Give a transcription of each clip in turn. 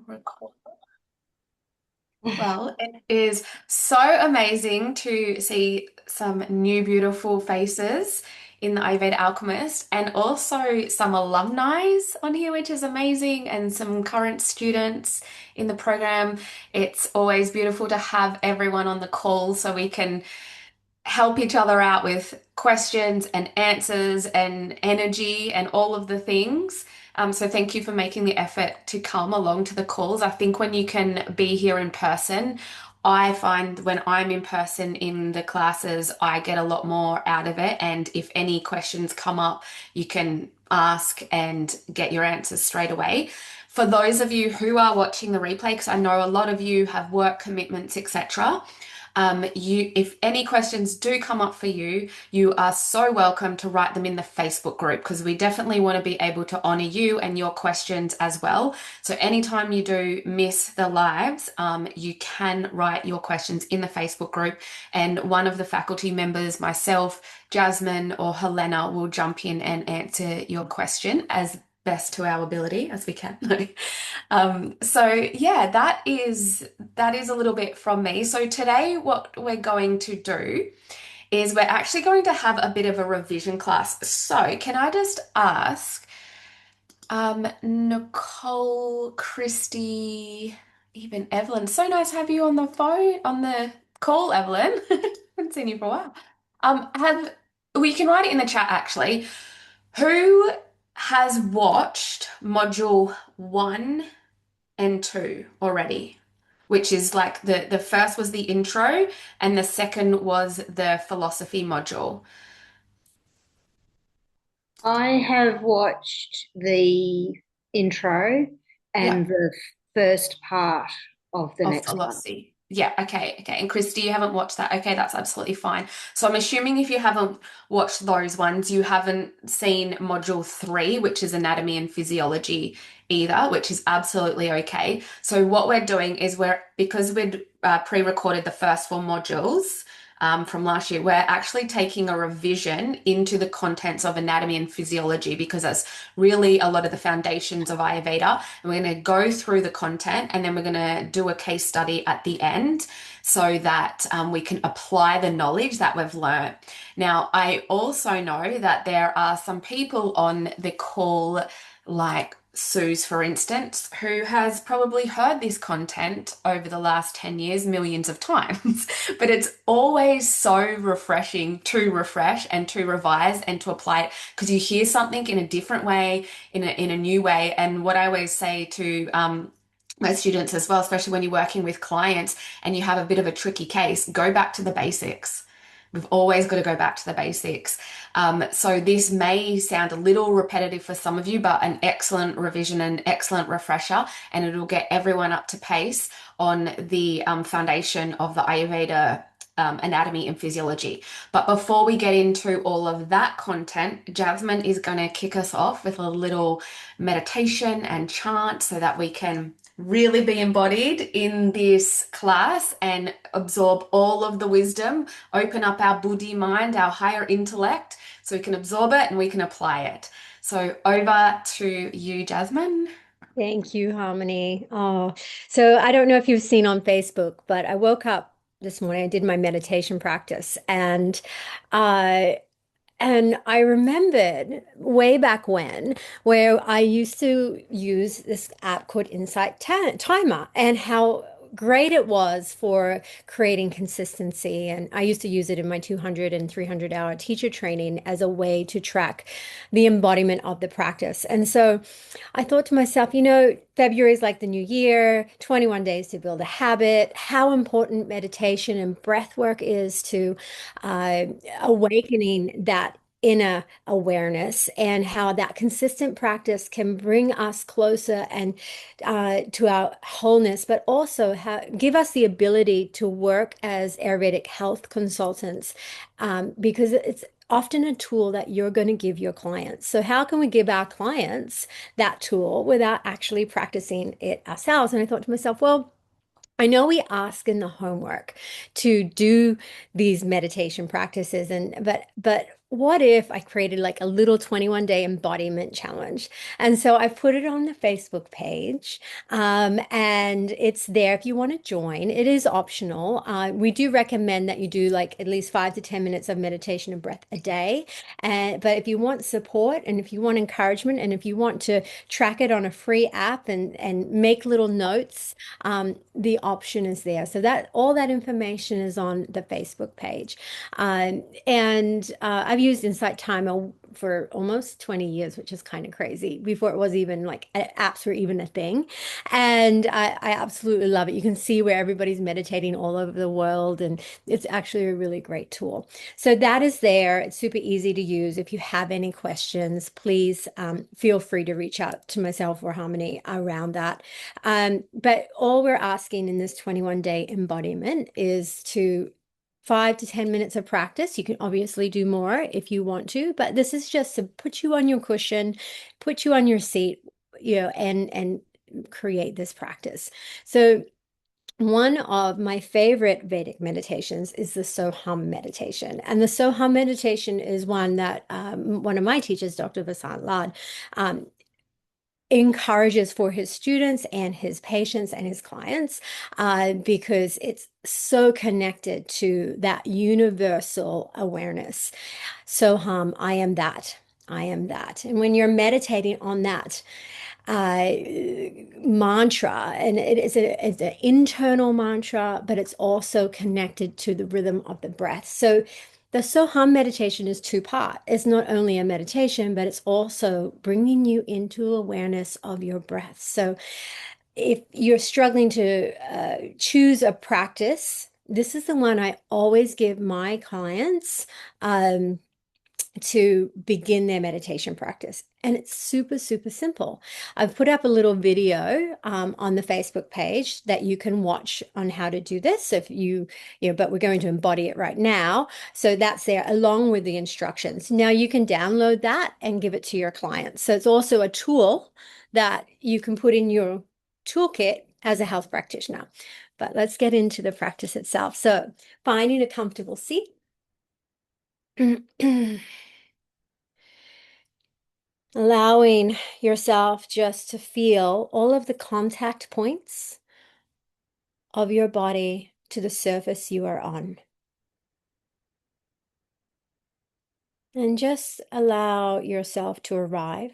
Record. Well, it is so amazing to see some new beautiful faces in the Ayurveda Alchemist and also some alumni on here, which is amazing, and some current students in the program. It's always beautiful to have everyone on the call so we can help each other out with questions and answers and energy and all of the things. So thank you for making the effort to come along to the calls. I think when you can be here in person, I find when I'm in person in the classes, I get a lot more out of it. And if any questions come up, you can ask and get your answers straight away. For those of you who are watching the replay, because I know a lot of you have work commitments, etc. If any questions do come up for you, you are so welcome to write them in the Facebook group because we definitely want to be able to honor you and your questions as well. So anytime you do miss the lives, you can write your questions in the Facebook group, and one of the faculty members, myself, Jasmine, or Helena, will jump in and answer your question as best to our ability as we can. So yeah, that is a little bit from me. So today what we're going to do is we're actually going to have a bit of a revision class. So can I just ask, Nicole, Christy, even Evelyn, so nice to have you on the phone, on the call, Evelyn. Haven't seen you for a while. Have we can write it in the chat actually. Who has watched module one and two already, which is like the first was the intro and the second was the philosophy module. I have watched the intro Yeah, and the first part of the of next one. philosophy. Yeah, okay, okay. And Christy, you haven't watched that. Okay, that's absolutely fine. So I'm assuming if you haven't watched those ones, you haven't seen module three, which is anatomy and physiology either, which is absolutely okay. So what we're doing is because we'd pre-recorded the first four modules from last year, we're actually taking a revision into the contents of anatomy and physiology because that's really a lot of the foundations of Ayurveda. And we're going to go through the content and then we're going to do a case study at the end so that we can apply the knowledge that we've learned. Now, I also know that there are some people on the call, like Suze, for instance, who has probably heard this content over the last 10 years millions of times. But it's always so refreshing to refresh and to revise and to apply it because you hear something in a different way, in a new way. And what I always say to my students as well, especially when you're working with clients and you have a bit of a tricky case, go back to the basics. We've always got to go back to the basics. So this may sound a little repetitive for some of you, but an excellent revision and excellent refresher, and it'll get everyone up to pace on the foundation of the Ayurveda anatomy and physiology. But before we get into all of that content, Jasmine is going to kick us off with a little meditation and chant so that we can really be embodied in this class and absorb all of the wisdom, open up our buddhi mind, our higher intellect, so we can absorb it and we can apply it. So over to you, Jasmine. Thank you, Harmony. Oh, so I don't know if you've seen on Facebook, but I woke up this morning, I did my meditation practice, uh and I remembered way back when where I used to use this app called Timer and how great it was for creating consistency. And I used to use it in my 200 and 300-hour teacher training as a way to track the embodiment of the practice. And so I thought to myself, February is like the new year, 21 days to build a habit, how important meditation and breath work is to uh, awakening that inner awareness and how that consistent practice can bring us closer and to our wholeness, but also give us the ability to work as Ayurvedic health consultants because it's often a tool that you're going to give your clients. So how can we give our clients that tool without actually practicing it ourselves? And I thought to myself, well, I know we ask in the homework to do these meditation practices, and but what if I created like a little 21-day embodiment challenge? And so I put it on the Facebook page, and it's there if you want to join. It is optional. We do recommend that you do like at least 5 to 10 minutes of meditation and breath a day. But if you want support and if you want encouragement and if you want to track it on a free app and make little notes, the option is there. So that all that information is on the Facebook page. And I've used Insight Timer for almost 20 years, which is kind of crazy, before it was even like apps were even a thing. And I absolutely love it. You can see where everybody's meditating all over the world, and it's actually a really great tool. So that is there. It's super easy to use. If you have any questions, please feel free to reach out to myself or Harmony around that. But all we're asking in this 21-day embodiment is to 5 to 10 minutes of practice. You can obviously do more if you want to, but this is just to put you on your cushion, put you on your seat, and create this practice. So one of my favorite Vedic meditations is the Soham meditation. And the Soham meditation is one that one of my teachers, Dr. Vasant Lad, um, encourages for his students and his patients and his clients, because it's so connected to that universal awareness. So, I am that. I am that. And when you're meditating on that uh, mantra, and it's an internal mantra, but it's also connected to the rhythm of the breath. So the Soham meditation is two-part. It's not only a meditation, but it's also bringing you into awareness of your breath. So if you're struggling to choose a practice, this is the one I always give my clients. To begin their meditation practice. And it's super, super simple. I've put up a little video on the Facebook page that you can watch on how to do this. If but we're going to embody it right now. So that's there along with the instructions. Now you can download that and give it to your clients. So it's also a tool that you can put in your toolkit as a health practitioner. But let's get into the practice itself. So finding a comfortable seat. Allowing yourself just to feel all of the contact points of your body to the surface you are on. And just allow yourself to arrive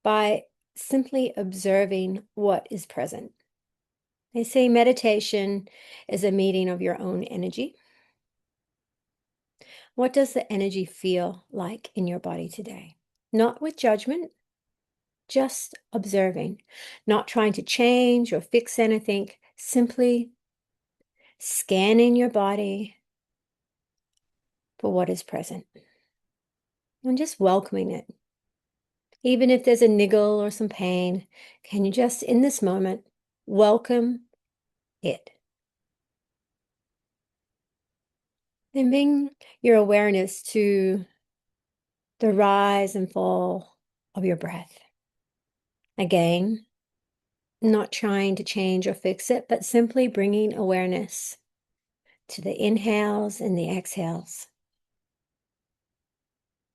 by simply observing what is present. They say meditation is a meeting of your own energy. What does the energy feel like in your body today? Not with judgment, just observing, not trying to change or fix anything, simply scanning your body for what is present and just welcoming it. Even if there's a niggle or some pain, can you just, in this moment, welcome it? And bring your awareness to the rise and fall of your breath. Again, not trying to change or fix it, but simply bringing awareness to the inhales and the exhales.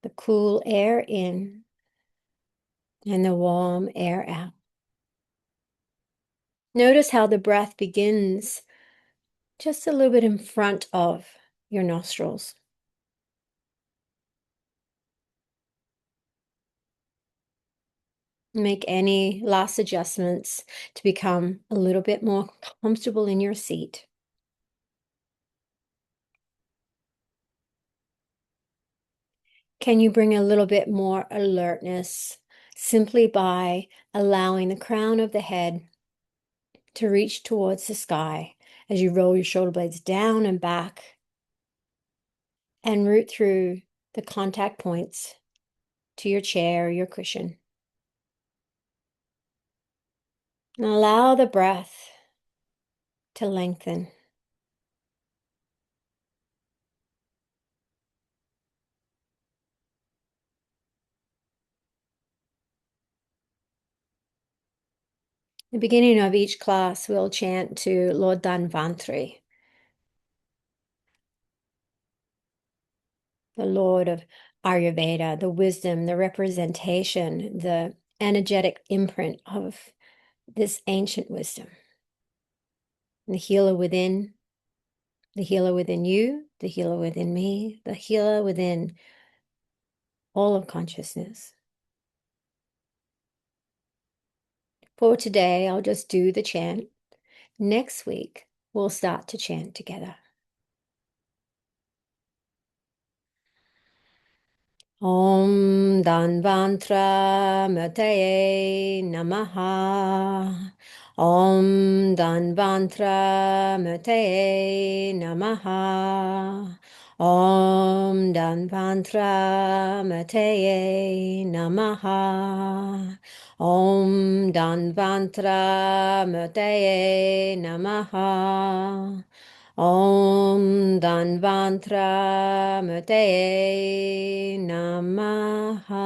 The cool air in and the warm air out. Notice how the breath begins just a little bit in front of your nostrils. Make any last adjustments to become a little bit more comfortable in your seat. Can you bring a little bit more alertness simply by allowing the crown of the head to reach towards the sky as you roll your shoulder blades down and back and root through the contact points to your chair or your cushion. And allow the breath to lengthen. The beginning of each class, we'll chant to Lord Dhanvantri. the Lord of Ayurveda, the wisdom, the representation, the energetic imprint of this ancient wisdom. The healer within, the healer within you, the healer within me, the healer within all of consciousness. For today, I'll just do the chant. Next week, we'll start to chant together. Om Danvantra Murtaye Namaha. Om Danvantra Murtaye Namaha. Om Danvantra Murtaye Namaha. Om Danvantra Murtaye Namaha. Om Danvantra Murtaye Namaha.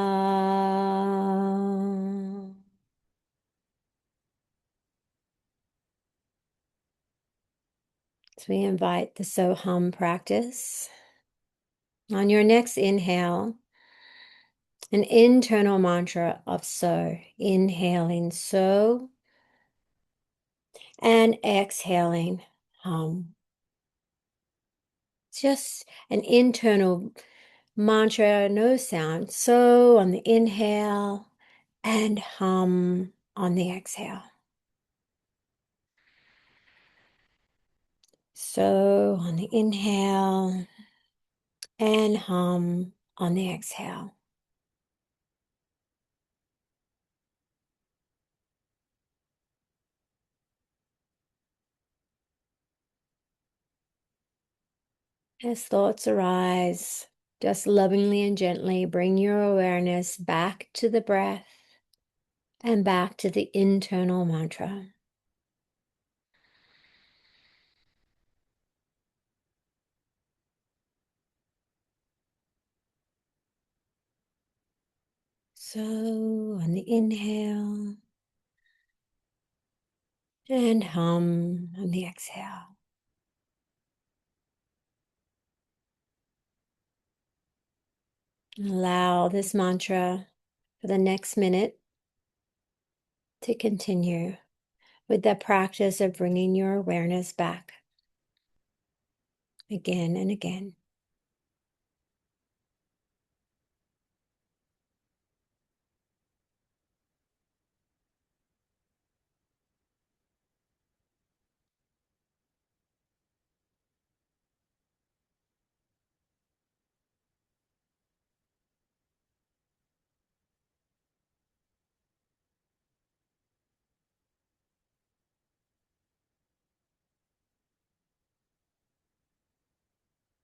So we invite the So-Hum practice. On your next inhale, an internal mantra of So, inhaling So and exhaling Hum. Just an internal mantra, no sound. So on the inhale and hum on the exhale. So on the inhale and hum on the exhale. As thoughts arise, just lovingly and gently bring your awareness back to the breath and back to the internal mantra. So on the inhale and hum on the exhale. Allow this mantra for the next minute to continue with the practice of bringing your awareness back again and again.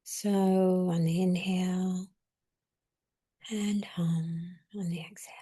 So on the inhale and hum on the exhale.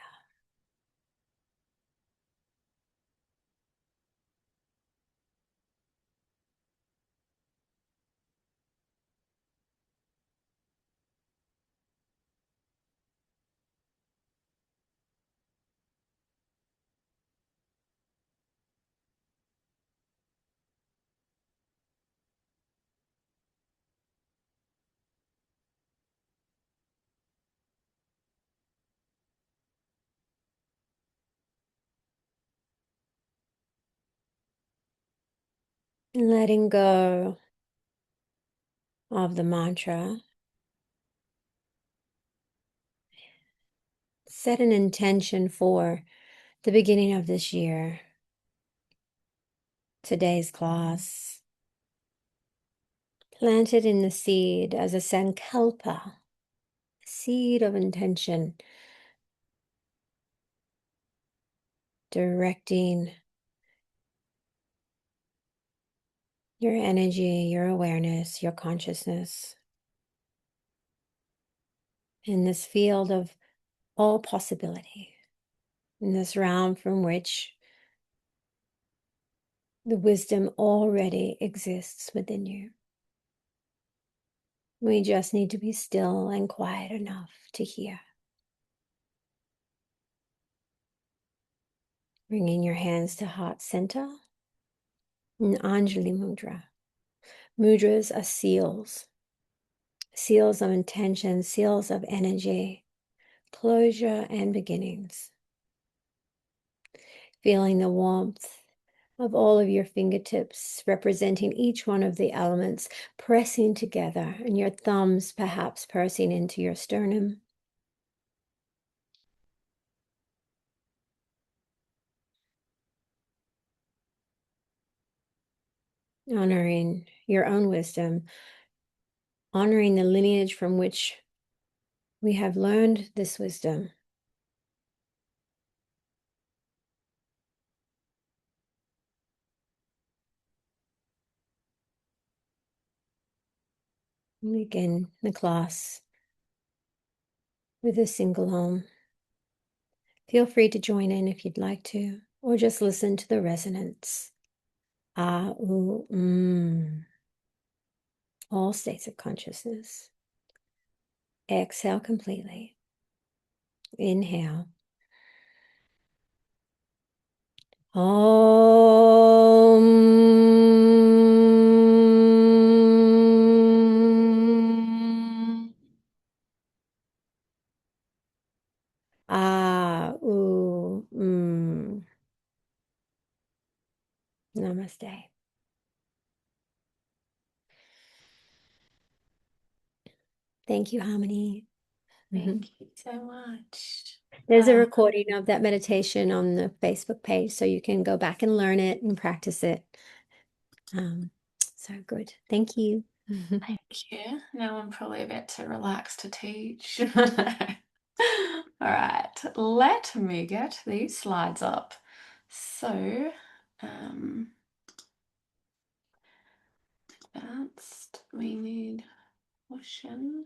And letting go of the mantra, set an intention for the beginning of this year, today's class. Plant it in the seed as a sankalpa, seed of intention, directing your energy, your awareness, your consciousness in this field of all possibility, in this realm from which the wisdom already exists within you. We just need to be still and quiet enough to hear. Bringing your hands to heart center in Anjali Mudra. Mudras are seals seals of intention, seals of energy, closure and beginnings. Feeling the warmth of all of your fingertips representing each one of the elements pressing together, and your thumbs perhaps pressing into your sternum. Honoring your own wisdom, honoring the lineage from which we have learned this wisdom. And again, the class with a single Om. Feel free to join in if you'd like to, or just listen to the resonance. Ah, ooh, all states of consciousness. Exhale completely. Inhale. Om. Ah, ooh, Namaste. Thank you, Harmony. Thank you so much. There's a recording of that meditation on the Facebook page, so you can go back and learn it and practice it. So good. Thank you. Thank you. Now I'm probably about to relax to teach. All right, let me get these slides up. So, advanced, we need motion.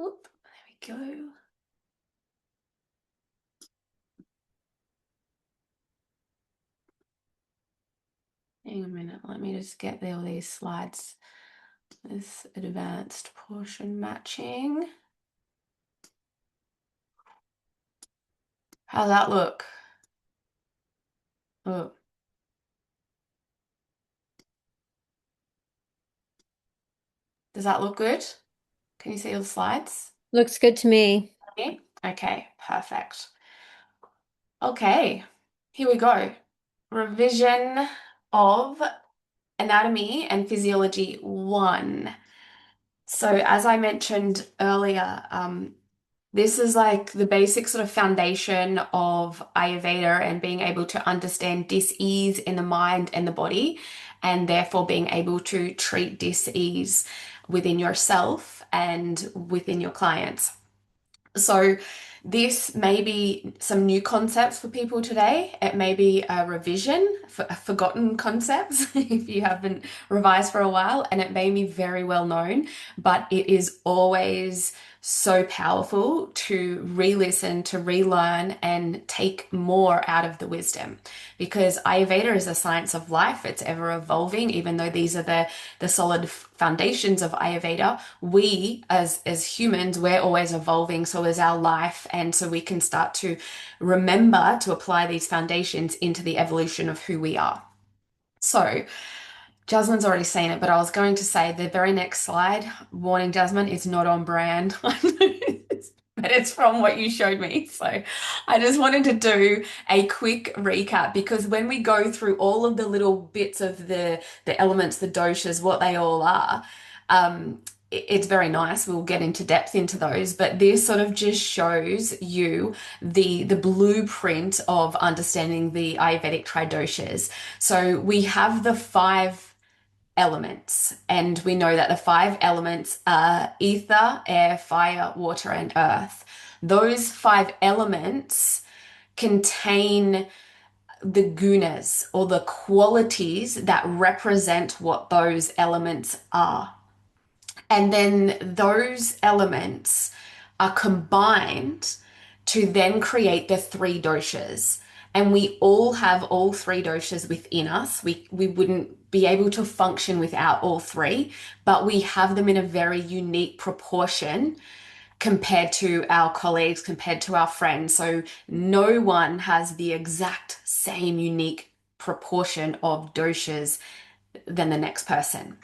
Oop, there we go. Hang a minute, let me just get all these slides. This advanced portion matching. How's that look? Oh, does that look good? Can you see all the slides? Looks good to me. Okay, perfect. Okay, here we go. Revision of Anatomy and Physiology 1. So, as I mentioned earlier, this is like the basic sort of foundation of Ayurveda and being able to understand dis-ease in the mind and the body, and therefore being able to treat dis-ease within yourself and within your clients. So, this may be some new concepts for people today. It may be a revision for forgotten concepts if you haven't revised for a while, and it may be very well known, but it is always so powerful to re-listen, to relearn, and take more out of the wisdom. Because Ayurveda is a science of life, it's ever evolving, even though these are the solid foundations of Ayurveda. We as humans, we're always evolving, so is our life, and so we can start to remember to apply these foundations into the evolution of who we are. So Jasmine's already seen it, but I was going to say the very next slide, warning, Jasmine, is not on brand. But it's from what you showed me. So I just wanted to do a quick recap, because when we go through all of the little bits of the elements, the doshas, what they all are, it's very nice. We'll get into depth into those, but this sort of just shows you the blueprint of understanding the Ayurvedic tridoshas. So we have the five elements, and we know that the five elements are ether, air, fire, water, and earth. Those five elements contain the gunas, or the qualities that represent what those elements are. And then those elements are combined to then create the three doshas. And we all have all three doshas within us. We wouldn't be able to function without all three, but we have them in a very unique proportion compared to our colleagues, compared to our friends. So no one has the exact same unique proportion of doshas than the next person.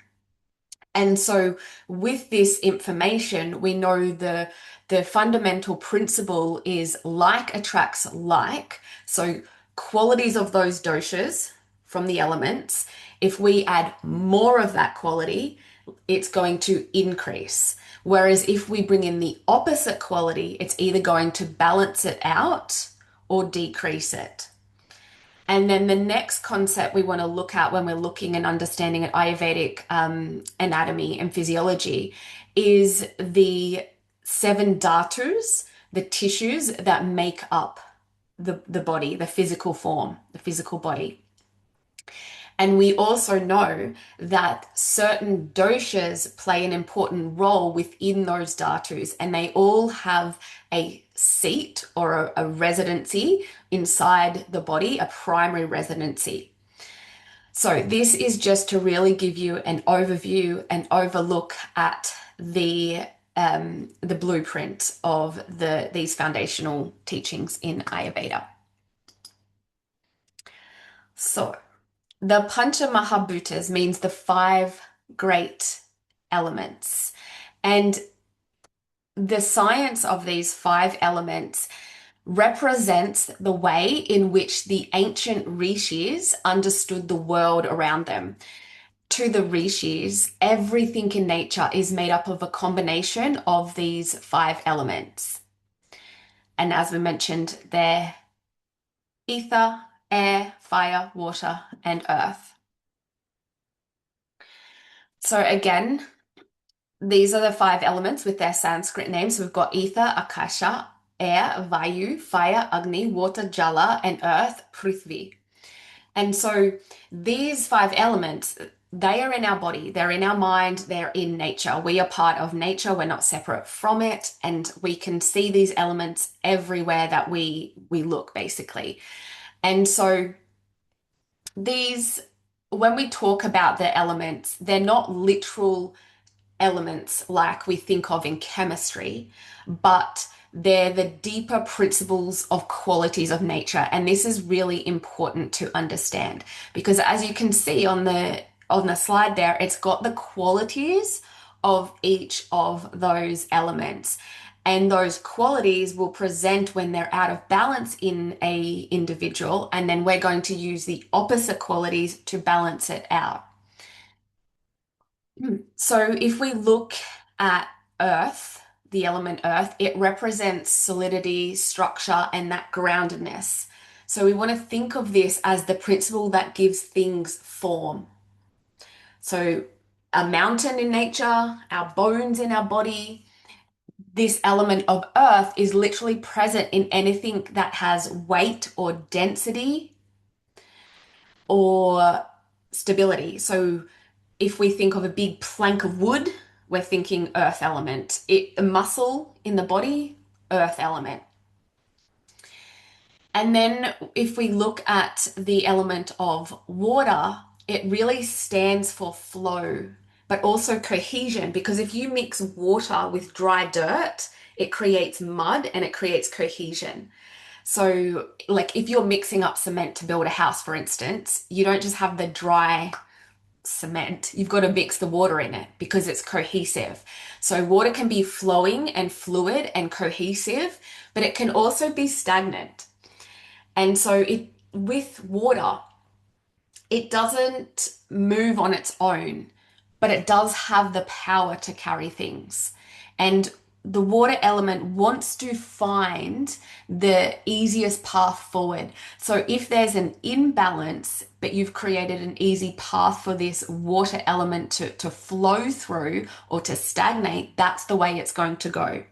And so with this information, we know the fundamental principle is like attracts like. So qualities of those doshas from the elements, if we add more of that quality, it's going to increase. Whereas if we bring in the opposite quality, it's either going to balance it out or decrease it. And then the next concept we want to look at when we're looking and understanding at Ayurvedic anatomy and physiology is the seven dhatus, the tissues that make up the body, the physical form, the physical body. And we also know that certain doshas play an important role within those dhatus, and they all have a seat or a residency inside the body, a primary residency. So this is just to really give you an overview and overlook at the blueprint of these foundational teachings in Ayurveda. So the Pancha Mahabhutas means the five great elements. And the science of these five elements represents the way in which the ancient rishis understood the world around them. To the rishis, everything in nature is made up of a combination of these five elements. And as we mentioned, they're ether, air, fire, water, and earth. So again, these are the five elements with their Sanskrit names. So we've got ether, akasha, air, vayu, fire, agni, water, jala, and earth, prithvi. And so these five elements, they are in our body, they're in our mind, they're in nature. We are part of nature, we're not separate from it, and we can see these elements everywhere that we look, basically. And so these, when we talk about the elements, they're not literal elements like we think of in chemistry, but they're the deeper principles of qualities of nature. And this is really important to understand because as you can see on the slide there, it's got the qualities of each of those elements. And those qualities will present when they're out of balance in a individual, and then we're going to use the opposite qualities to balance it out. So if we look at Earth, the element Earth, it represents solidity, structure, and that groundedness. So we want to think of this as the principle that gives things form. So a mountain in nature, our bones in our body, this element of Earth is literally present in anything that has weight or density or stability. So if we think of a big plank of wood, we're thinking earth element. A muscle in the body, earth element. And then if we look at the element of water, it really stands for flow, but also cohesion, because if you mix water with dry dirt, it creates mud and it creates cohesion. So, like if you're mixing up cement to build a house, for instance, you don't just have the dry cement. You've got to mix the water in it because it's cohesive. So water can be flowing and fluid and cohesive, but it can also be stagnant. And so it with water, it doesn't move on its own, but it does have the power to carry things. And the water element wants to find the easiest path forward. So if there's an imbalance, but you've created an easy path for this water element to flow through or to stagnate, that's the way it's going to go.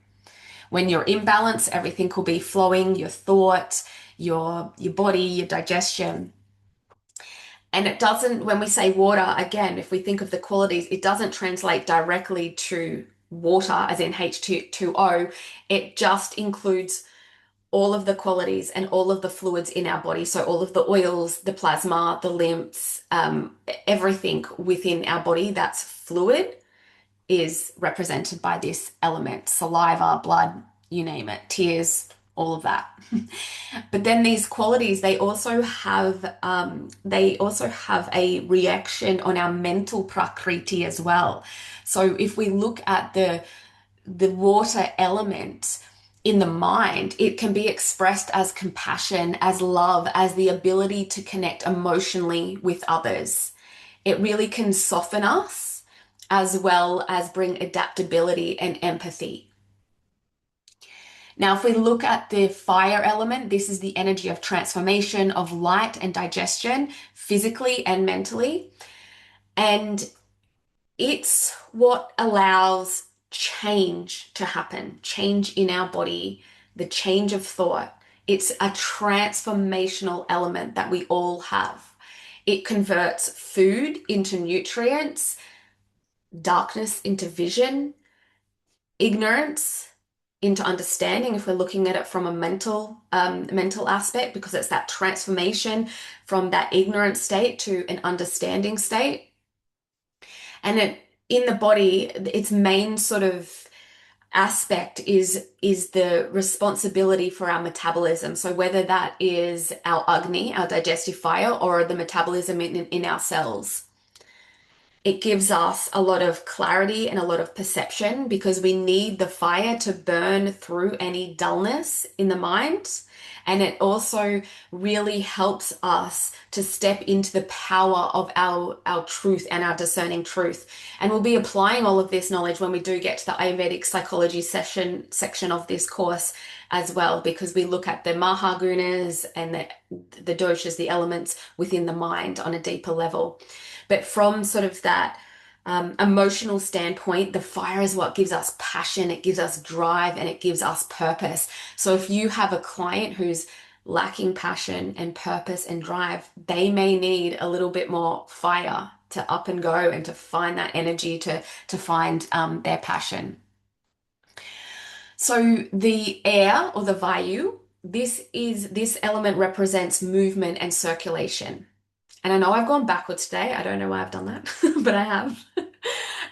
When you're imbalanced, everything will be flowing, your thoughts, your body, your digestion. And it doesn't, when we say water, again, if we think of the qualities, it doesn't translate directly to water, as in H2O. It just includes all of the qualities and all of the fluids in our body. So all of the oils, the plasma, the lymphs, everything within our body that's fluid is represented by this element. Saliva, blood, you name it, tears. all of that. But then these qualities, they also have a reaction on our mental prakriti as well. So if we look at the water element in the mind, it can be expressed as compassion, as love, as the ability to connect emotionally with others. It really can soften us as well as bring adaptability and empathy. Now, if we look at the fire element, this is the energy of transformation, of light and digestion, physically and mentally. And it's what allows change to happen, change in our body, the change of thought. It's a transformational element that we all have. It converts food into nutrients, darkness into vision, ignorance into understanding if we're looking at it from a mental aspect, because it's that transformation from that ignorant state to an understanding state. And in the body, its main sort of aspect is the responsibility for our metabolism. So whether that is our agni, our digestive fire, or the metabolism in our cells. It gives us a lot of clarity and a lot of perception because we need the fire to burn through any dullness in the mind. And it also really helps us to step into the power of our truth and our discerning truth. And we'll be applying all of this knowledge when we do get to the Ayurvedic psychology section of this course as well, because we look at the mahagunas and the doshas, the elements within the mind on a deeper level. But from sort of that emotional standpoint, the fire is what gives us passion, it gives us drive, and it gives us purpose. So if you have a client who's lacking passion and purpose and drive, they may need a little bit more fire to up and go and to find that energy to find their passion. So the air or the vayu, this element represents movement and circulation. And I know I've gone backwards today. I don't know why I've done that, but I have.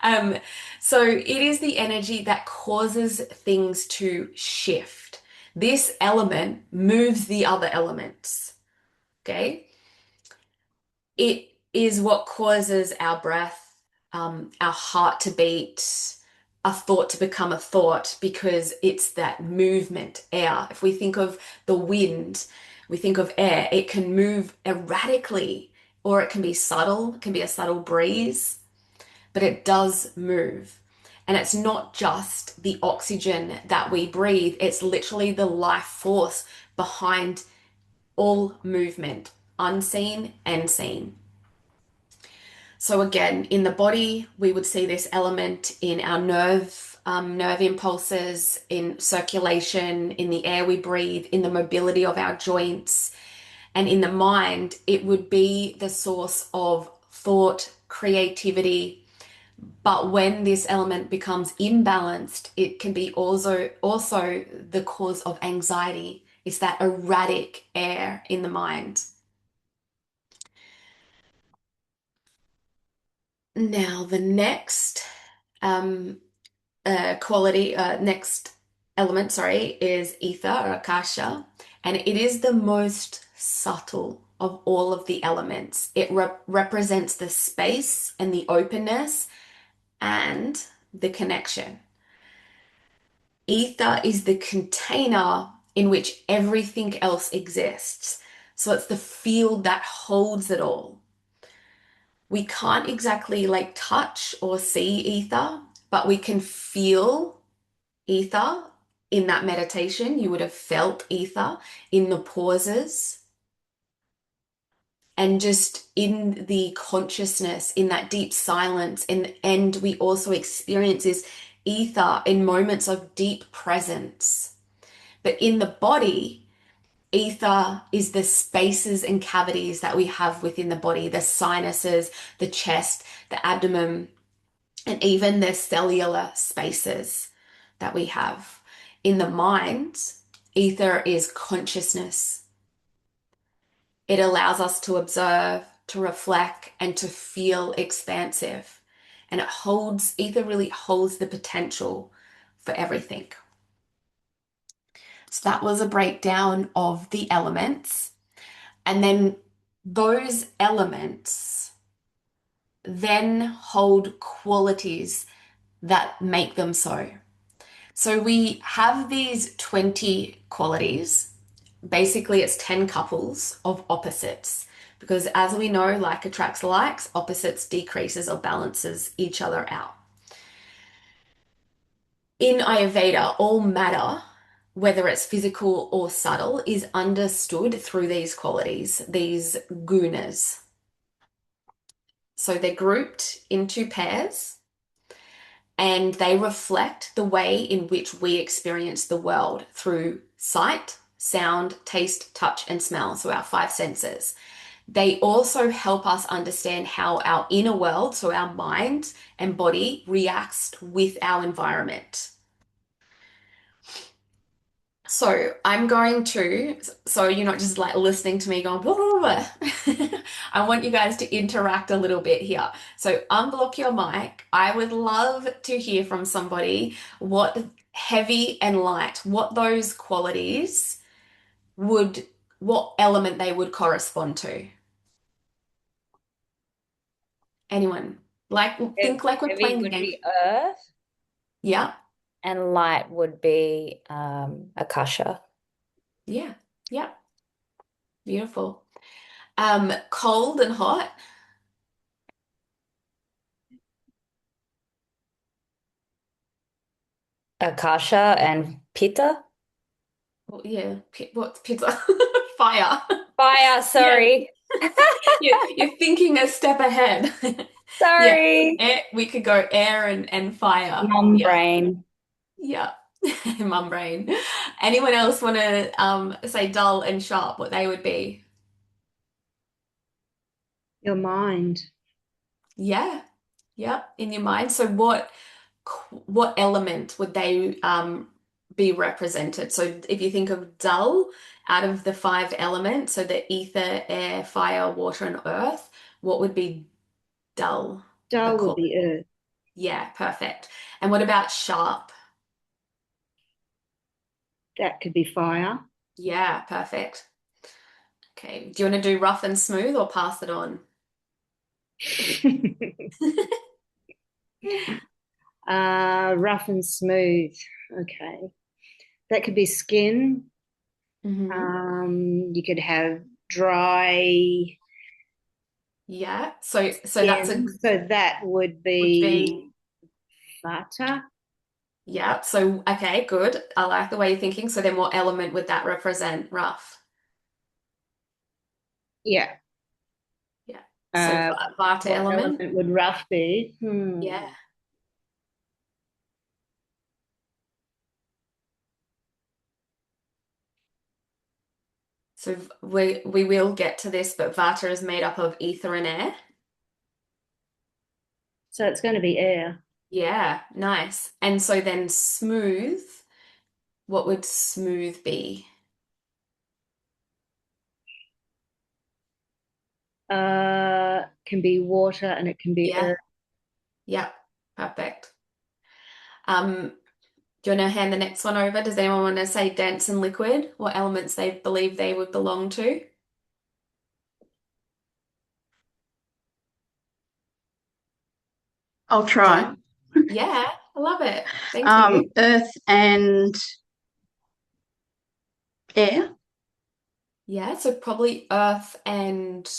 Um, so it is the energy that causes things to shift. This element moves the other elements. Okay. It is what causes our breath, our heart to beat, a thought to become a thought, because it's that movement, air. If we think of the wind, we think of air, it can move erratically, or it can be subtle, it can be a subtle breeze, but it does move. And it's not just the oxygen that we breathe, it's literally the life force behind all movement, unseen and seen. So again, in the body, we would see this element in our nerve impulses, in circulation, in the air we breathe, in the mobility of our joints, and in the mind, it would be the source of thought, creativity. But when this element becomes imbalanced, it can be also the cause of anxiety. It's that erratic air in the mind. Now, the next um, next element, sorry, is ether or akasha, and it is the most subtle of all of the elements. It represents the space and the openness and the connection. Ether is the container in which everything else exists. So it's the field that holds it all. We can't exactly like touch or see ether, but we can feel ether in that meditation. You would have felt ether in the pauses and just in the consciousness, in that deep silence. And we also experience this ether in moments of deep presence. But in the body, ether is the spaces and cavities that we have within the body, the sinuses, the chest, the abdomen, and even the cellular spaces that we have. In the mind, ether is consciousness. It allows us to observe, to reflect, and to feel expansive. And ether really holds the potential for everything. So that was a breakdown of the elements. And then those elements then hold qualities that make them so. So we have these 20 qualities. Basically, it's 10 couples of opposites. Because as we know, like attracts likes, opposites decreases or balances each other out. In Ayurveda, all matter, whether it's physical or subtle, is understood through these qualities, these gunas. So they're grouped into pairs and they reflect the way in which we experience the world through sight, sound, taste, touch, and smell. So our five senses. They also help us understand how our inner world, so our mind and body, reacts with our environment. So I'm going to, so you're not just like listening to me going, blah, blah, blah. I want you guys to interact a little bit here. So unblock your mic. I would love to hear from somebody what heavy and light, what those qualities would, what element they would correspond to. Anyone? Like, think like we're Heavy playing a would game. be earth, Yeah, and light would be akasha. yeah, yeah. Beautiful. Cold and hot. Akasha and pitta. Well, yeah, what's pizza? Fire. Fire, Yeah, sorry. you're thinking a step ahead. Yeah, Sorry. we could go air and fire. Mum Yeah, brain. yeah. Mum brain. Anyone else want to say dull and sharp, what they would be? Your mind. Yeah, yeah, in your mind. So what element would they be represented? So if you think of dull out of the five elements, so the ether, air, fire, water, and earth, what would be dull? A Dull would quality. be earth. Yeah, perfect. And what about sharp? That could be fire. Yeah, perfect. Okay. Do you want to do rough and smooth or pass it on? Rough and smooth. Okay. That could be skin. Hmm. You could have dry Yeah. So that's a skin. So that would would be be vata. yeah. So okay, good. I like the way you're thinking. So then what element would that represent? Rough. Yeah. Yeah. So Vata What element. element would rough be? Yeah. So we will get to this, but Vata is made up of ether and air. So it's going to be air. Yeah, nice. And so then smooth, what would smooth be? Can be water and it can be Yeah. earth. Yeah. Perfect. Do you want to hand the next one over? Does anyone want to say dense and liquid? What elements they believe they would belong to? I'll try. Yeah, I love it. Thank you. Earth and air. Yeah, so probably earth and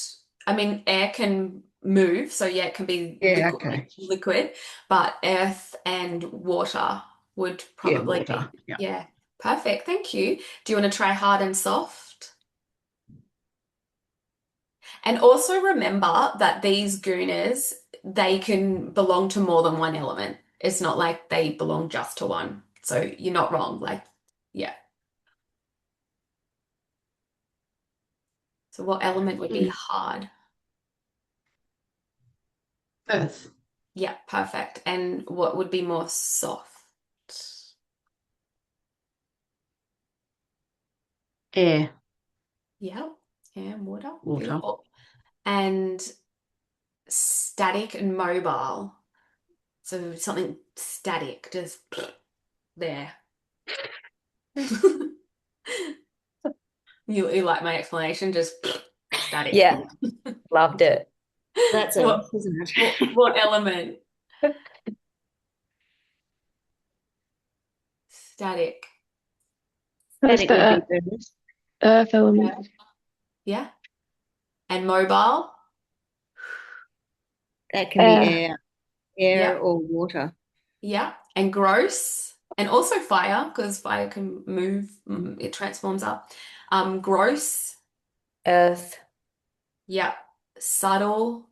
I mean air can move, so yeah, it can be Yeah, okay. liquid, but earth and water would Yeah, probably water. be Yeah. yeah. Perfect. Thank you. Do you want to try hard and soft? And also remember that these gunas, they can belong to more than one element. It's not like they belong just to one. So you're not wrong. Like, yeah. So what element would be hard? Earth. Yeah, perfect. And what would be more soft? Air. Yeah, yeah, water. Water. Beautiful. And static and mobile. So something static, just there. You like my explanation? Just static. Yeah, loved it. That's What Earth, isn't it? what element? Static. That's Static would be the Earth. earth Yeah. element. Yeah. And mobile? That can be Air. air Yeah. or water. Yeah. And gross. And also fire, because fire can move, it transforms up. Gross. Earth, Yeah. Subtle.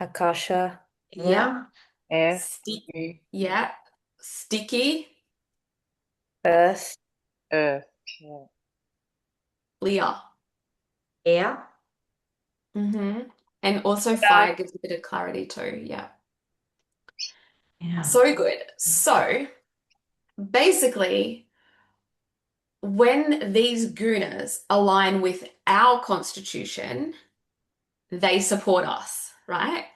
Akasha, Yeah. Air. Stick. Air. Yeah. Sticky. Earth, Earth. Yeah. Clear. air, And also fire gives a bit of clarity too. Yeah. Yeah. So good. So basically, when these gunas align with our constitution, they support us, right?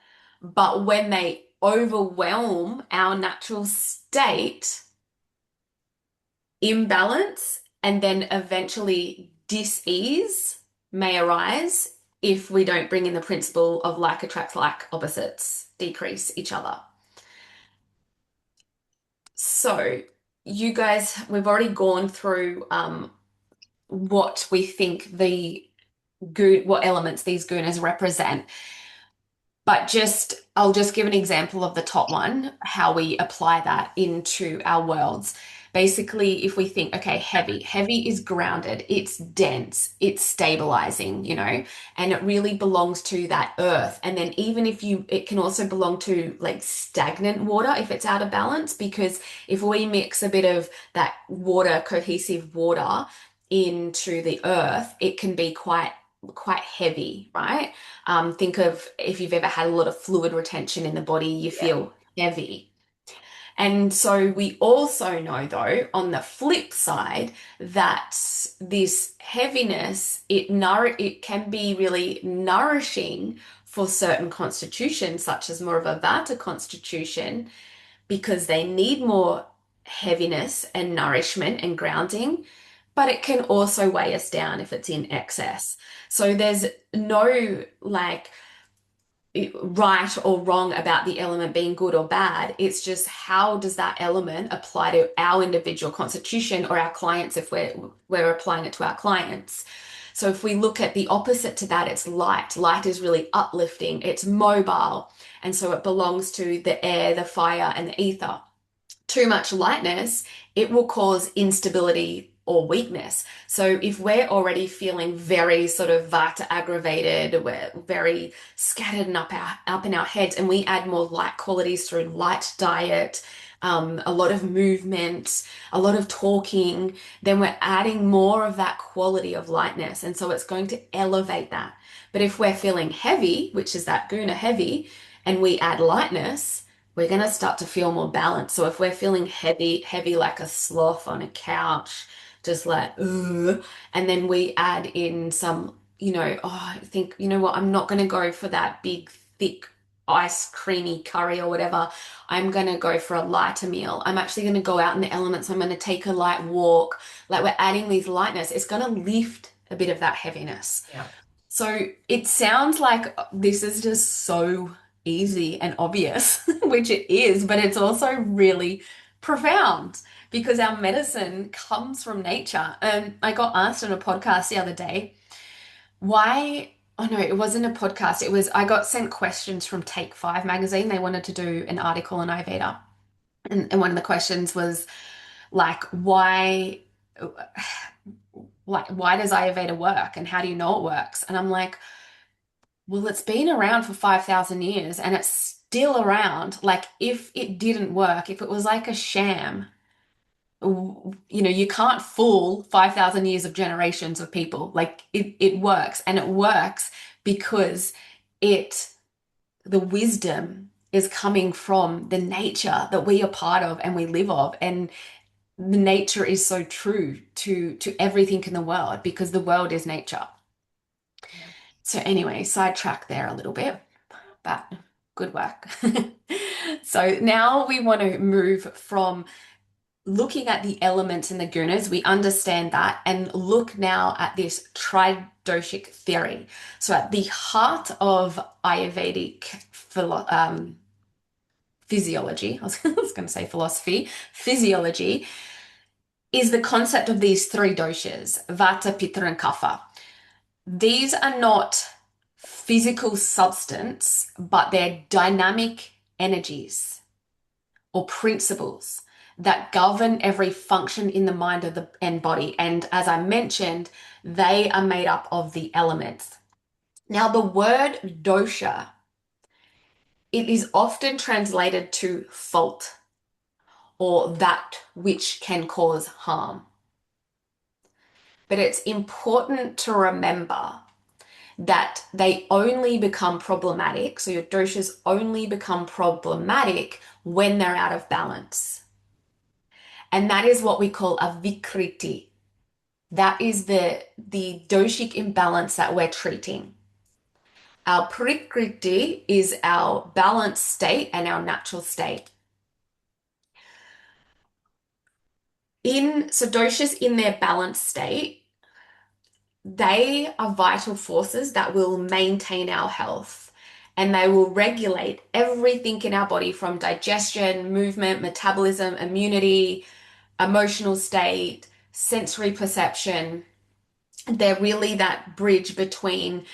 But when they overwhelm our natural state, imbalance and then eventually dis-ease may arise if we don't bring in the principle of like attracts like, opposites decrease each other. So, you guys, we've already gone through what we think what elements these gunas represent. But I'll just give an example of the top one, how we apply that into our worlds. Basically, if we think, okay, heavy is grounded, it's dense, it's stabilizing, and it really belongs to that earth. And then even it can also belong to like stagnant water if it's out of balance, because if we mix a bit of that water, cohesive water into the earth, it can be quite heavy, right? Think of if you've ever had a lot of fluid retention in the body, you yeah, feel heavy. And so we also know, though, on the flip side, that this heaviness, it can be really nourishing for certain constitutions, such as more of a Vata constitution, because they need more heaviness and nourishment and grounding, but it can also weigh us down if it's in excess. So there's no like right or wrong about the element being good or bad. It's just how does that element apply to our individual constitution or our clients if we're applying it to our clients. So if we look at the opposite to that, it's light. Light is really uplifting, it's mobile, and so it belongs to the air, the fire, and the ether. Too much lightness, it will cause instability or weakness. So if we're already feeling very sort of vata aggravated, we're very scattered and up in our heads, and we add more light qualities through light diet, a lot of movement, a lot of talking, then we're adding more of that quality of lightness. And so it's going to elevate that. But if we're feeling heavy, which is that guna heavy, and we add lightness, we're going to start to feel more balanced. So if we're feeling heavy like a sloth on a couch, just like, ugh, and then we add in some, I think, you know what, I'm not going to go for that big, thick, ice creamy curry or whatever. I'm going to go for a lighter meal. I'm actually going to go out in the elements. I'm going to take a light walk. Like we're adding these lightness. It's going to lift a bit of that heaviness. yeah. So it sounds like this is just so easy and obvious, which it is, but it's also really profound because our medicine comes from nature. And I got asked on a podcast the other day, why? Oh no, it wasn't a podcast. I got sent questions from Take Five magazine. They wanted to do an article on Ayurveda. And one of the questions was like, why does Ayurveda work and how do you know it works? And I'm like, well, it's been around for 5,000 years and it's still around. Like, if it didn't work, if it was like a sham, you can't fool 5,000 years of generations of people. Like, it works, and it works because it, the wisdom is coming from the nature that we are part of and we live of. And the nature is so true to everything in the world because the world is nature. So anyway, sidetrack there a little bit, but good work. So now we want to move from looking at the elements in the gunas, we understand that and look now at this tridoshic theory. So at the heart of Ayurvedic physiology, I was going to say philosophy, physiology, is the concept of these three doshas, Vata, Pitta, and Kapha. These are not physical substance, but they're dynamic energies or principles that govern every function in the mind of the and body. And as I mentioned, they are made up of the elements. Now, the word dosha, it is often translated to fault or that which can cause harm. But it's important to remember that they only become problematic. So your doshas only become problematic when they're out of balance. And that is what we call a vikriti. That is the doshic imbalance that we're treating. Our prikriti is our balanced state and our natural state. So doshas in their balanced state, they are vital forces that will maintain our health, and they will regulate everything in our body from digestion, movement, metabolism, immunity, emotional state, sensory perception. They're really that bridge between,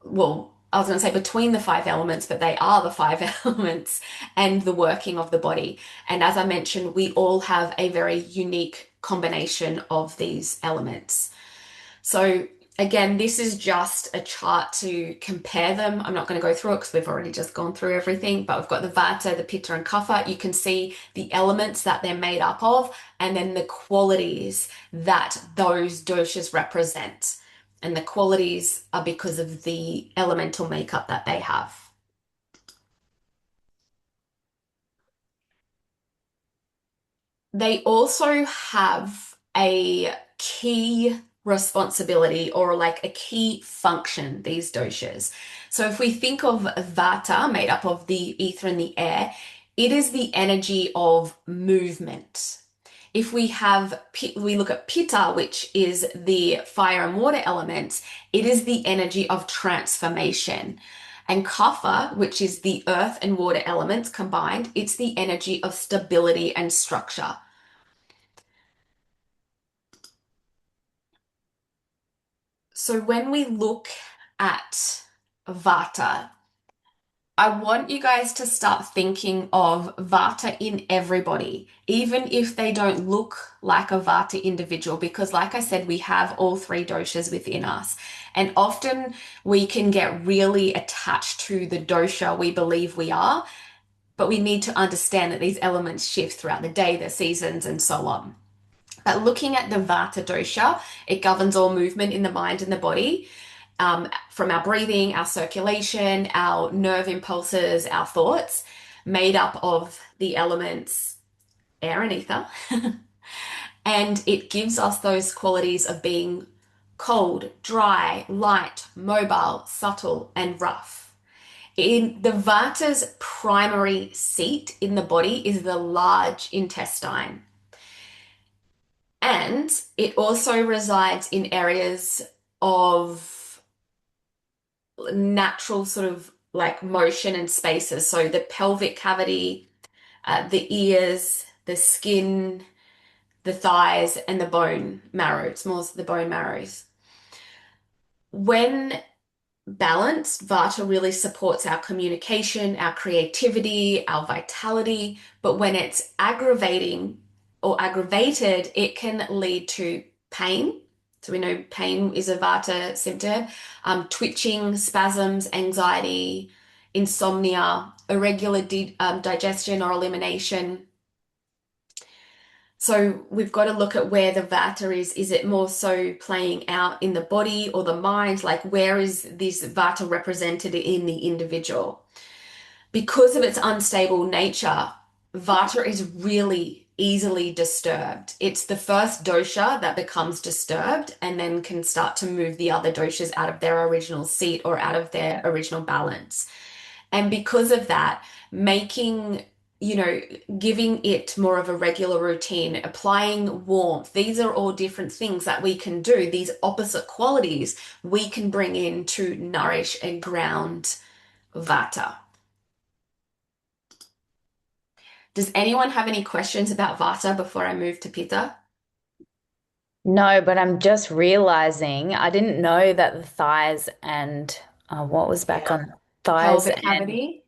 well, I was going to say between the five elements, but they are the five elements and the working of the body. And as I mentioned, we all have a very unique combination of these elements. So again, this is just a chart to compare them. I'm not going to go through it because we've already just gone through everything, but we've got the Vata, the Pitta, and Kapha. You can see the elements that they're made up of, and then the qualities that those doshas represent. And the qualities are because of the elemental makeup that they have. They also have a key responsibility or like a key function, these doshas. So if we think of Vata, made up of the ether and the air, it is the energy of movement. If we look at Pitta, which is the fire and water elements, it is the energy of transformation. And Kapha, which is the earth and water elements combined, it's the energy of stability and structure. So when we look at Vata, I want you guys to start thinking of Vata in everybody, even if they don't look like a Vata individual, because like I said, we have all three doshas within us. And often we can get really attached to the dosha we believe we are, but we need to understand that these elements shift throughout the day, the seasons, and so on. But looking at the Vata dosha, it governs all movement in the mind and the body, from our breathing, our circulation, our nerve impulses, our thoughts, made up of the elements air and ether. And it gives us those qualities of being cold, dry, light, mobile, subtle, and rough. In the Vata's primary seat in the body is the large intestine. And it also resides in areas of natural sort of like motion and spaces. So the pelvic cavity, the ears, the skin, the thighs, and the bone marrow. It's more the bone marrows. When balanced, Vata really supports our communication, our creativity, our vitality. But when it's aggravating or aggravated, it can lead to pain. So we know pain is a Vata symptom, twitching, spasms, anxiety, insomnia, irregular digestion or elimination. So we've got to look at where the Vata is. Is it more so playing out in the body or the mind? Like where is this Vata represented in the individual? Because of its unstable nature, Vata is really easily disturbed. It's the first dosha that becomes disturbed and then can start to move the other doshas out of their original seat or out of their original balance. And because of that, making you know, giving it more of a regular routine, applying warmth. These are all different things that we can do. These opposite qualities we can bring in to nourish and ground Vata. Does anyone have any questions about Vata before I move to Pitta? No, but I'm just realizing I didn't know that the thighs and what was back Yeah. on thighs Pelvic and cavity?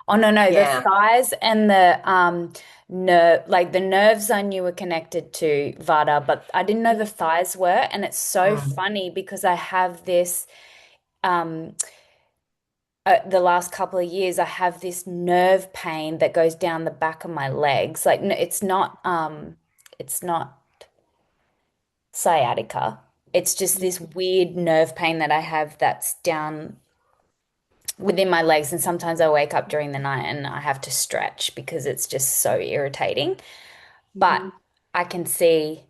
oh no, the Yeah. thighs and the nerve, like the nerves I knew were connected to Vata, but I didn't know the thighs were. And it's so Mm. funny because I have this um the last couple of years I have this nerve pain that goes down the back of my legs. Like it's not sciatica. It's just this weird nerve pain that I have that's down within my legs, and sometimes I wake up during the night and I have to stretch because it's just so irritating. But Mhm. I can see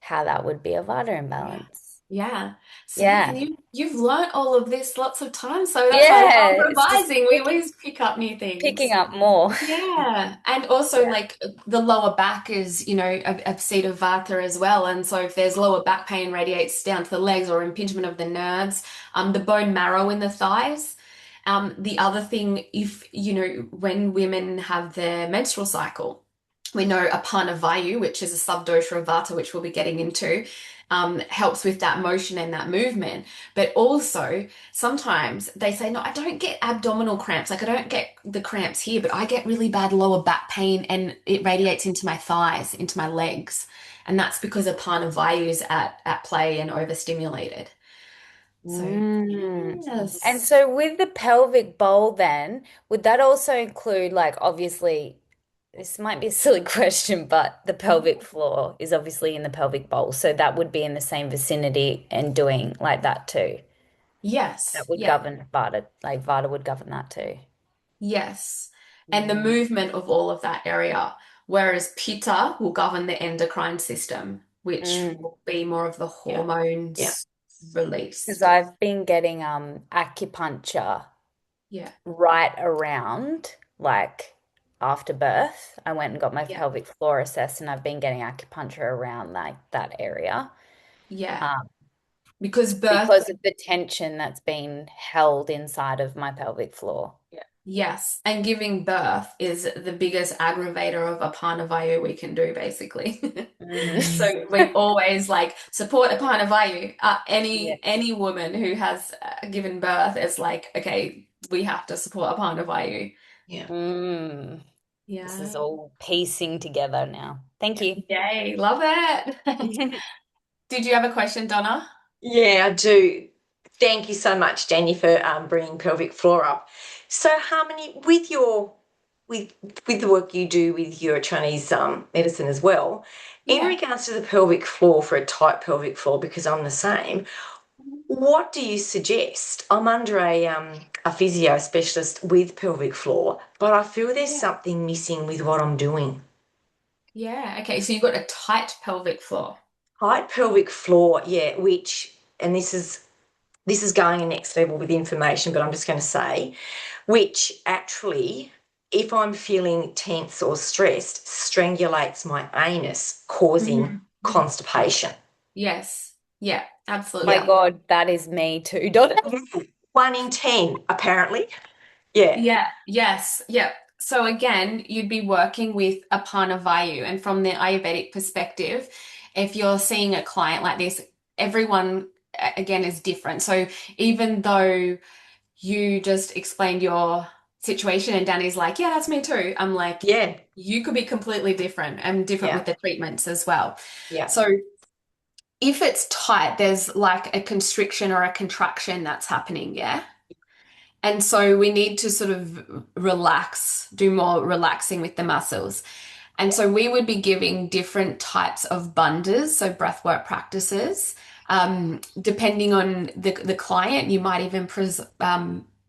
how that would be a Vata Yeah. imbalance. Yeah. So man, Yeah. you've learned all of this lots of times. So that's why I love Yeah, it's just revising. We always pick up new picking things. up more. Yeah. And also Yeah. like the lower back is, you know, a seat of Vata as well. And so if there's lower back pain radiates down to the legs or impingement of the nerves, the bone marrow in the thighs. The other thing, if, you know, when women have their menstrual cycle, we know Apana Vayu, which is a subdosha of Vata, which we'll be getting into, helps with that motion and that movement. But also, sometimes they say, no, I don't get abdominal cramps. Like, I don't get the cramps here, but I get really bad lower back pain and it radiates into my thighs, into my legs. And that's because Apana Vayu is at play and overstimulated. So, Mm. And yes. so with the pelvic bowl then, would that also include like obviously this might be a silly question, but the pelvic floor is obviously in the pelvic bowl, so that would be in the same vicinity and doing like that too. Yes. That would Yeah. govern Vata, like Vata would govern that too. Yes. And the Mm. movement of all of that area. Whereas Pitta will govern the endocrine system, which Mm. will be more of the Yeah. Yeah. hormones Because released. I've been getting acupuncture Yeah. right around like after birth. I went and got my Yeah. pelvic floor assessed, and I've been getting acupuncture around like that area. Yeah. Um, Because birth, because of the tension that's been held inside of my pelvic floor. Yeah. yes. And giving birth is the biggest aggravator of Apanavayu we can do, basically. Mm. So we always like support Apanavayu. Yeah. Any woman who has given birth is like, okay, we have to support Apanavayu. Yeah. Mm. This is Yeah. all piecing together now. Thank you. Yay, love it. Did you have a question, Donna? Yeah, I do. Thank you so much, Danny, for bringing pelvic floor up. So, Harmony, with with the work you do with your Chinese medicine as well, in Yeah. regards to the pelvic floor for a tight pelvic floor, because I'm the same, what do you suggest? I'm under a physio specialist with pelvic floor, but I feel there's Yeah. something missing with what I'm doing. Yeah. Okay. So you've got a tight pelvic floor. Tight pelvic floor, yeah, which, and this is going a next level with information, but I'm just going to say, which actually, if I'm feeling tense or stressed, strangulates my anus, causing Mhm. constipation. Yes. Yeah, My absolutely. God, that is me too, Donna. 1 in 10, apparently. Yeah. Yeah. Yes. Yeah. So again, you'd be working with Apana Vayu. And from the Ayurvedic perspective, if you're seeing a client like this, everyone again is different. So even though you just explained your situation and Danny's like, yeah, that's me too. I'm like, Yeah. you could be completely different and different with Yeah. the treatments as well. Yeah. So if it's tight, there's like a constriction or a contraction that's happening, yeah? And so we need to sort of relax, do more relaxing with the muscles. And Yeah. so we would be giving different types of bandhas, so breathwork practices. Depending on the client, you might even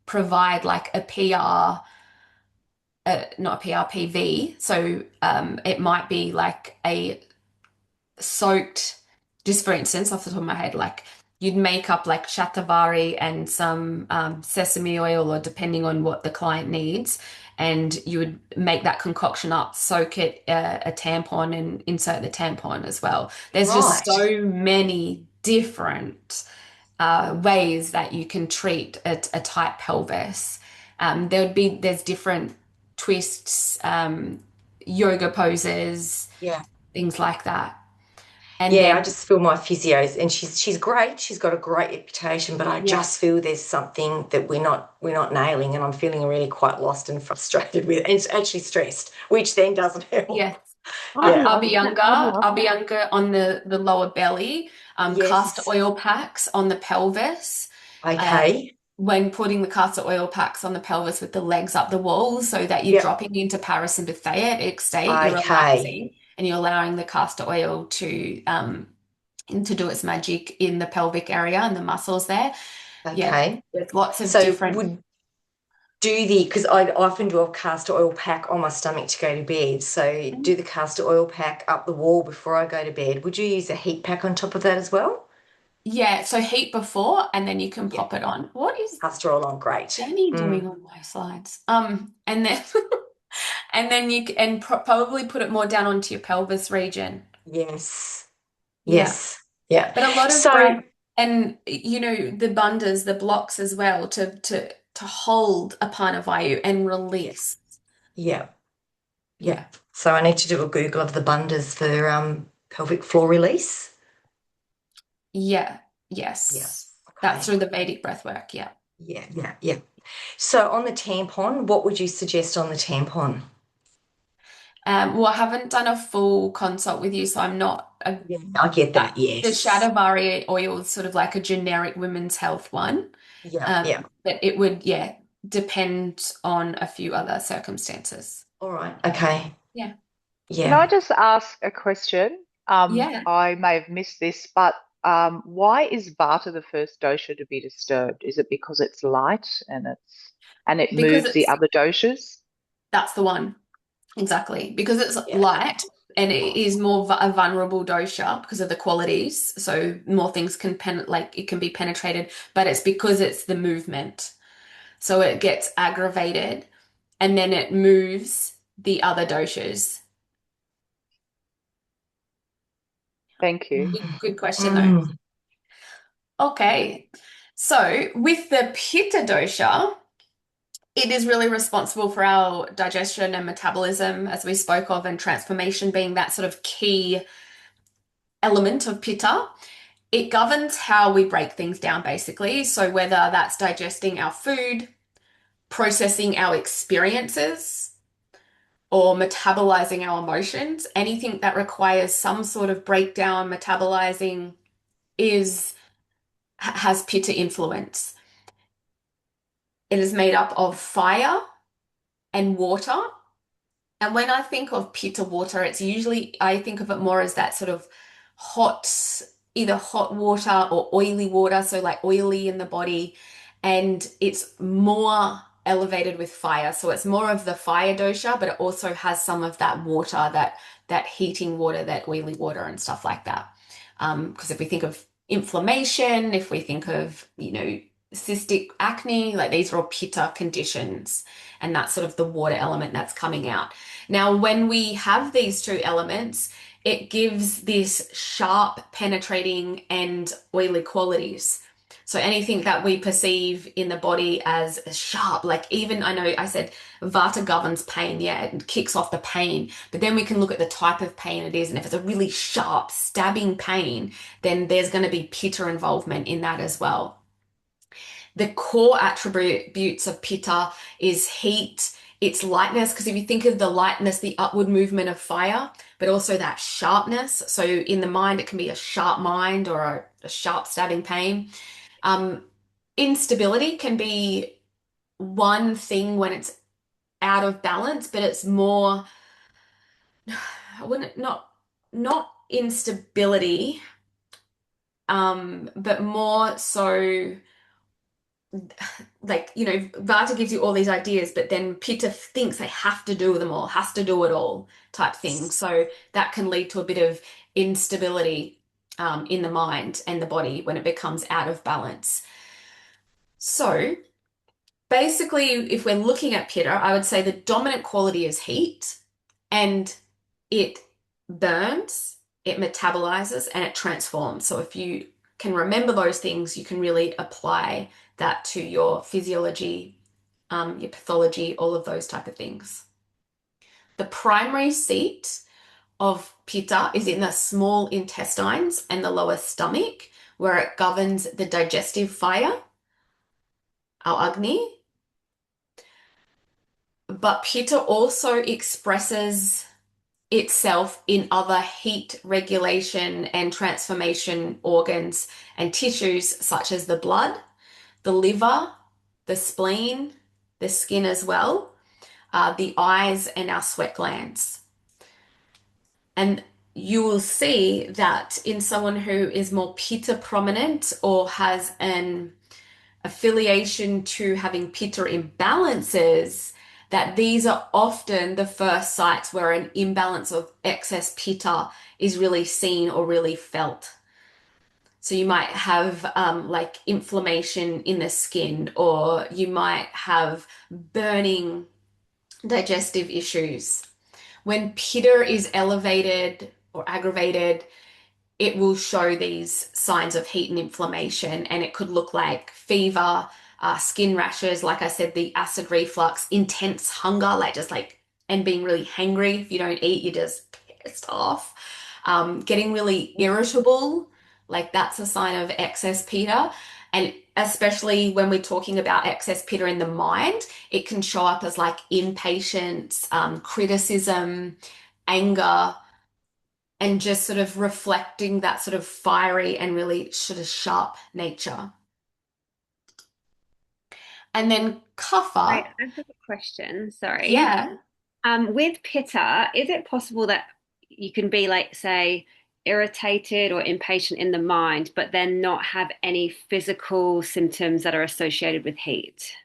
provide like a PR, not a PRPV. So it might be like a soaked, just for instance, off the top of my head, like you'd make up like shatavari and some sesame oil, or depending on what the client needs, and you would make that concoction up, soak it a tampon, and insert the tampon as well. There's just Right. so many different ways that you can treat a tight pelvis. There's different twists, yoga poses, Yeah. things like that. And Yeah, I then, just feel my physios, and she's great. She's got a great reputation, but I yeah, just feel there's something that we're not nailing, and I'm feeling really quite lost and frustrated with, and actually stressed, which then doesn't help. yes. I Yeah. love that. I love I'll be that. younger on the lower belly, castor Yes. oil packs on the pelvis. Um, Okay. when putting the castor oil packs on the pelvis with the legs up the wall so that you're Yep. dropping into parasympathetic state, you're Okay. relaxing and you're allowing the castor oil to do its magic in the pelvic area and the muscles there. Yeah, Okay. there's lots of So different. would do the because I often do a castor oil pack on my stomach to go to bed. So do the castor oil pack up the wall before I go to bed. Would you use a heat pack on top of that as well? Yeah, so heat before and then you can Yeah. pop it on. What is Castor oil on, great. Danny doing Mm, on my slides? And then and then probably put it more down onto your pelvis region. yes. Yeah. Yes. Yeah. But a lot of So brands and the bundas, the blocks as well to hold a Parnavayu and yes. release. Yeah. Yeah. Yeah. So I need to do a Google of the bundas for pelvic floor release. Yeah. Yeah. Yes. That's Okay. through the Vedic breath work. Yeah. Yeah. Yeah. Yeah. So on the tampon, what would you suggest on the tampon? Well, I haven't done a full consult with you, so I'm not a Yeah, I get that. the Yes. Shatavari oil is sort of like a generic women's health one. Yeah. Yeah. But it would, yeah, depend on a few other circumstances. All right. Okay. Yeah. Can Yeah. I just ask a question? Yeah. I may have missed this, but why is Vata the first dosha to be disturbed? Is it because it's light and it Because moves the it's other doshas? That's the one. Exactly. Because it's Yeah. light and it is more a vulnerable dosha because of the qualities. So more things can it can be penetrated, but it's because it's the movement. So it gets aggravated and then it moves the other doshas. Thank you. Good question though. Mm. Okay. So with the Pitta dosha, it is really responsible for our digestion and metabolism, as we spoke of, and transformation being that sort of key element of Pitta. It governs how we break things down, basically. So whether that's digesting our food, processing our experiences, or metabolizing our emotions, anything that requires some sort of breakdown, metabolizing is has Pitta influence. It is made up of fire and water. And when I think of pitta water, I think of it more as that sort of hot, either hot water or oily water, so like oily in the body. And it's more elevated with fire. So it's more of the fire dosha, but it also has some of that water, that heating water, that oily water and stuff like that. Because if we think of inflammation, if we think of, cystic acne, like these are all pitta conditions, and that's sort of the water element that's coming out. Now, when we have these two elements, it gives this sharp, penetrating, and oily qualities. So anything that we perceive in the body as sharp, like even I know I said Vata governs pain, yeah, it kicks off the pain, but then we can look at the type of pain it is, and if it's a really sharp, stabbing pain, then there's going to be pitta involvement in that as well. The core attributes of pitta is heat, its lightness, because if you think of the lightness, the upward movement of fire, but also that sharpness. So in the mind, it can be a sharp mind or a sharp stabbing pain. Um, Instability can be one thing when it's out of balance, but it's more, I wouldn't, not instability, but more so like, Vata gives you all these ideas, but then Pitta thinks they have to do them all, has to do it all type thing. So that can lead to a bit of instability in the mind and the body when it becomes out of balance. So basically, if we're looking at pitta, I would say the dominant quality is heat, and it burns, it metabolizes, and it transforms. So if you can remember those things, you can really apply that to your physiology, your pathology, all of those type of things. The primary seat of pitta is in the small intestines and the lower stomach, where it governs the digestive fire, our agni. But pitta also expresses itself in other heat regulation and transformation organs and tissues, such as the blood, the liver, the spleen, the skin as well, the eyes, and our sweat glands. And you will see that in someone who is more pitta prominent or has an affiliation to having pitta imbalances, that these are often the first sites where an imbalance of excess pitta is really seen or really felt. So you might have like inflammation in the skin, or you might have burning digestive issues. When pitta is elevated or aggravated, it will show these signs of heat and inflammation, and it could look like fever, skin rashes, like I said, the acid reflux, intense hunger, like just like, and being really hangry. If you don't eat, you're just pissed off. Getting really irritable, like that's a sign of excess pitta. And especially when we're talking about excess pitta in the mind, it can show up as like impatience, criticism, anger, and just sort of reflecting that sort of fiery and really sort of sharp nature. And then Right, kapha, I've got a question. Sorry. yeah, With pitta, is it possible that you can be like, say, irritated or impatient in the mind, but then not have any physical symptoms that are associated with heat?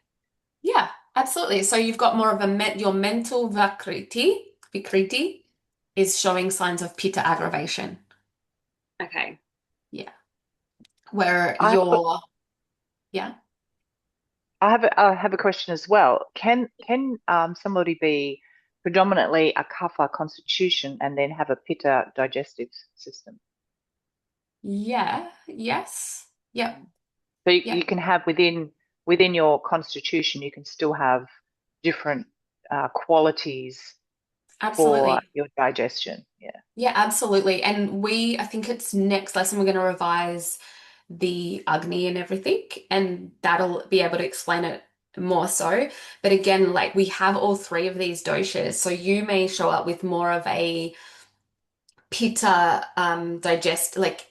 yeah, absolutely. So you've got more of your mental vikriti is showing signs of pitta aggravation. Okay. Yeah, where I have a, yeah. I have a question as well. Can somebody be predominantly a kapha constitution and then have a pitta digestive system? Yeah, yes, yep, So yep, you can have within your constitution, you can still have different qualities for absolutely. your digestion. Yeah. Yeah, absolutely. And I think it's next lesson, we're going to revise the Agni and everything, and that'll be able to explain it more so. But again, like we have all three of these doshas, so you may show up with more of a pitta like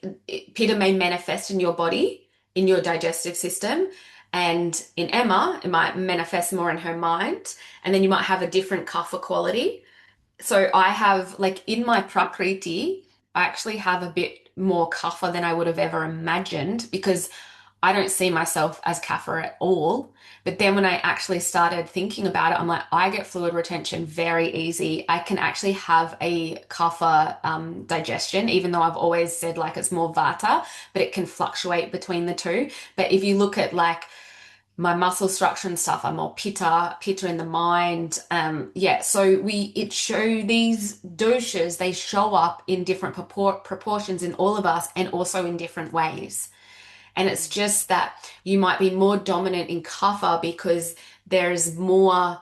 pitta may manifest in your body, in your digestive system. And in Emma, it might manifest more in her mind, and then you might have a different kapha quality. So I have like in my Prakriti, I actually have a bit more kapha than I would have ever imagined, because I don't see myself as kapha at all. But then when I actually started thinking about it, I'm like, I get fluid retention very easy. I can actually have a kapha digestion, even though I've always said like it's more vata, but it can fluctuate between the two. But if you look at like my muscle structure and stuff, I'm more pitta in the mind. Yeah, so it show these doshas, they show up in different proportions in all of us and also in different ways. And it's just that you might be more dominant in kapha because there's more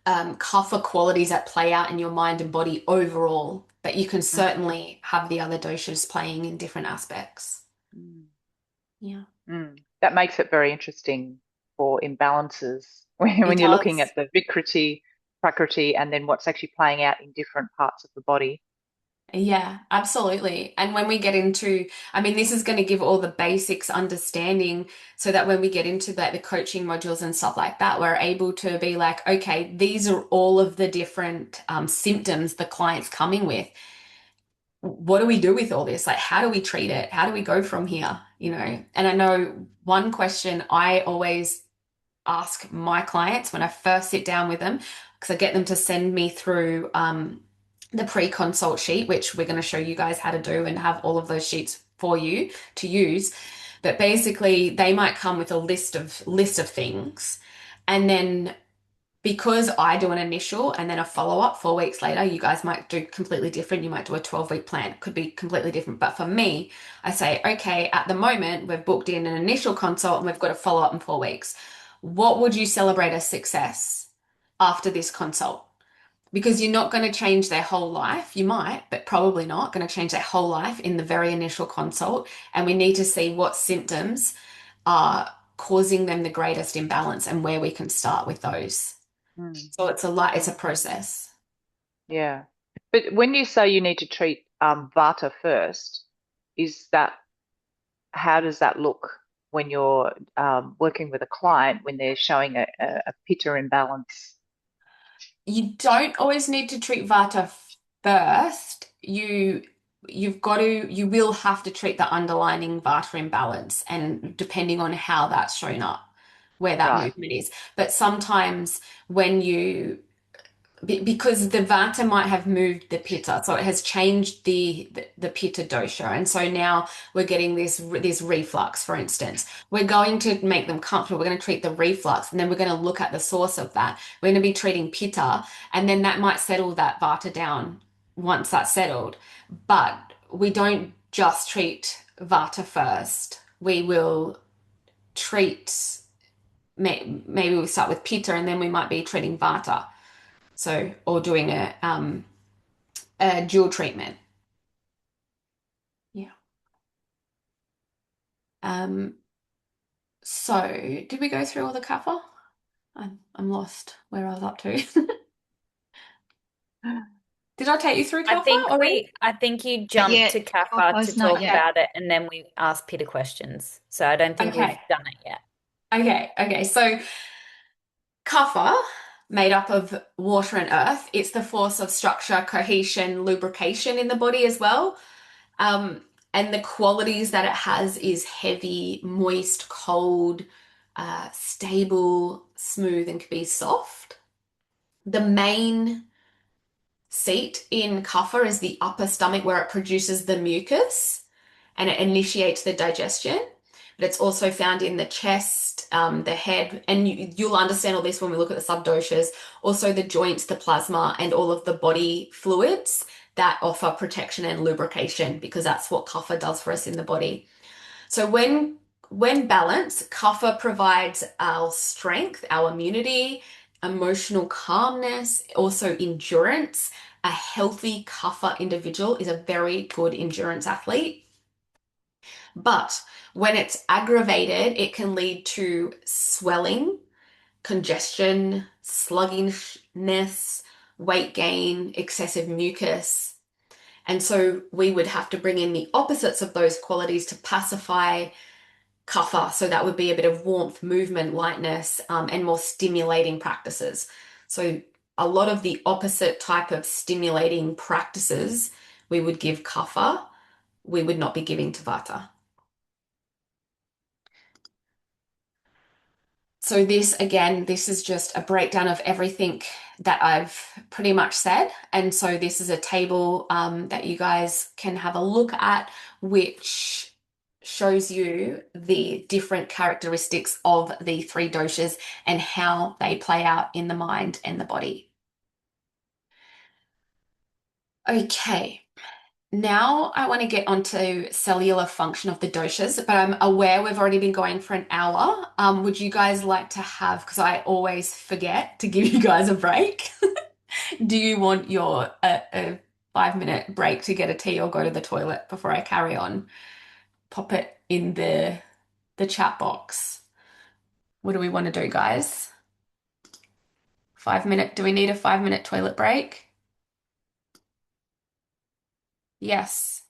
kapha qualities that play out in your mind and body overall. But you can certainly have the other doshas playing in different aspects. Mm. Yeah, That makes it very interesting for imbalances it when you're looking does. at the Vikriti, Prakriti, and then what's actually playing out in different parts of the body. Yeah, absolutely. And when we get into, I mean, this is going to give all the basics understanding so that when we get into the coaching modules and stuff like that, we're able to be like, okay, these are all of the different symptoms the client's coming with. What do we do with all this? Like, how do we treat it? How do we go from here? You know, and I know one question I always ask my clients when I first sit down with them, because I get them to send me through the pre-consult sheet, which we're going to show you guys how to do and have all of those sheets for you to use. But basically, they might come with a list of things, and then because I do an initial and then a follow-up 4 weeks later, you guys might do completely different. You might do a 12-week plan. It could be completely different. But for me, I say, okay, at the moment, we've booked in an initial consult and we've got a follow-up in 4 weeks. What would you celebrate as success after this consult? Because you're not going to change their whole life. You might, but probably not going to change their whole life in the very initial consult. And we need to see what symptoms are causing them the greatest imbalance and where we can start with those. Mm. So it's a process. Yeah. But when you say you need to treat Vata first, is that how does that look when you're working with a client when they're showing a pitta imbalance? You don't always need to treat Vata first. You will have to treat the underlying Vata imbalance and depending on how that's shown up, where that Right. movement is. But sometimes when you because the Vata might have moved the Pitta, so it has changed the Pitta dosha, and so now we're getting this reflux, for instance. We're going to make them comfortable. We're going to treat the reflux, and then we're going to look at the source of that. We're going to be treating Pitta, and then that might settle that Vata down once that's settled. But we don't just treat Vata first. We will treat maybe we'll start with Pitta, and then we might be treating Vata. So, or doing a dual treatment. Yeah. Um, so did we go through all the kapha? I'm lost where I was up to. Did I take you through kapha already? I think you Not jumped yet. to Kappa to Kappa's not talk yet. about it, and then we asked Peter questions. So I don't think we've Okay. done it yet. Okay. So kapha, made up of water and earth, it's the force of structure, cohesion, lubrication in the body as well. And the qualities that it has is heavy, moist, cold, stable, smooth, and can be soft. The main seat in kapha is the upper stomach where it produces the mucus and it initiates the digestion. But it's also found in the chest, the head, and you'll understand all this when we look at the subdoshas. Also, the joints, the plasma, and all of the body fluids that offer protection and lubrication because that's what kapha does for us in the body. So when balanced, kapha provides our strength, our immunity, emotional calmness, also endurance. A healthy kapha individual is a very good endurance athlete. But when it's aggravated, it can lead to swelling, congestion, sluggishness, weight gain, excessive mucus. And so we would have to bring in the opposites of those qualities to pacify kapha. So that would be a bit of warmth, movement, lightness, and more stimulating practices. So a lot of the opposite type of stimulating practices we would give kapha, we would not be giving to vata. So this is just a breakdown of everything that I've pretty much said. And so this is a table that you guys can have a look at, which shows you the different characteristics of the three doshas and how they play out in the mind and the body. Okay. Now I want to get onto cellular function of the doshas, but I'm aware we've already been going for an hour. Would you guys like to have, because I always forget to give you guys a break. Do you want your a 5 minute break to get a tea or go to the toilet before I carry on? Pop it in the chat box. What do we want to do, guys? 5 minute, do we need a 5 minute toilet break? Yes.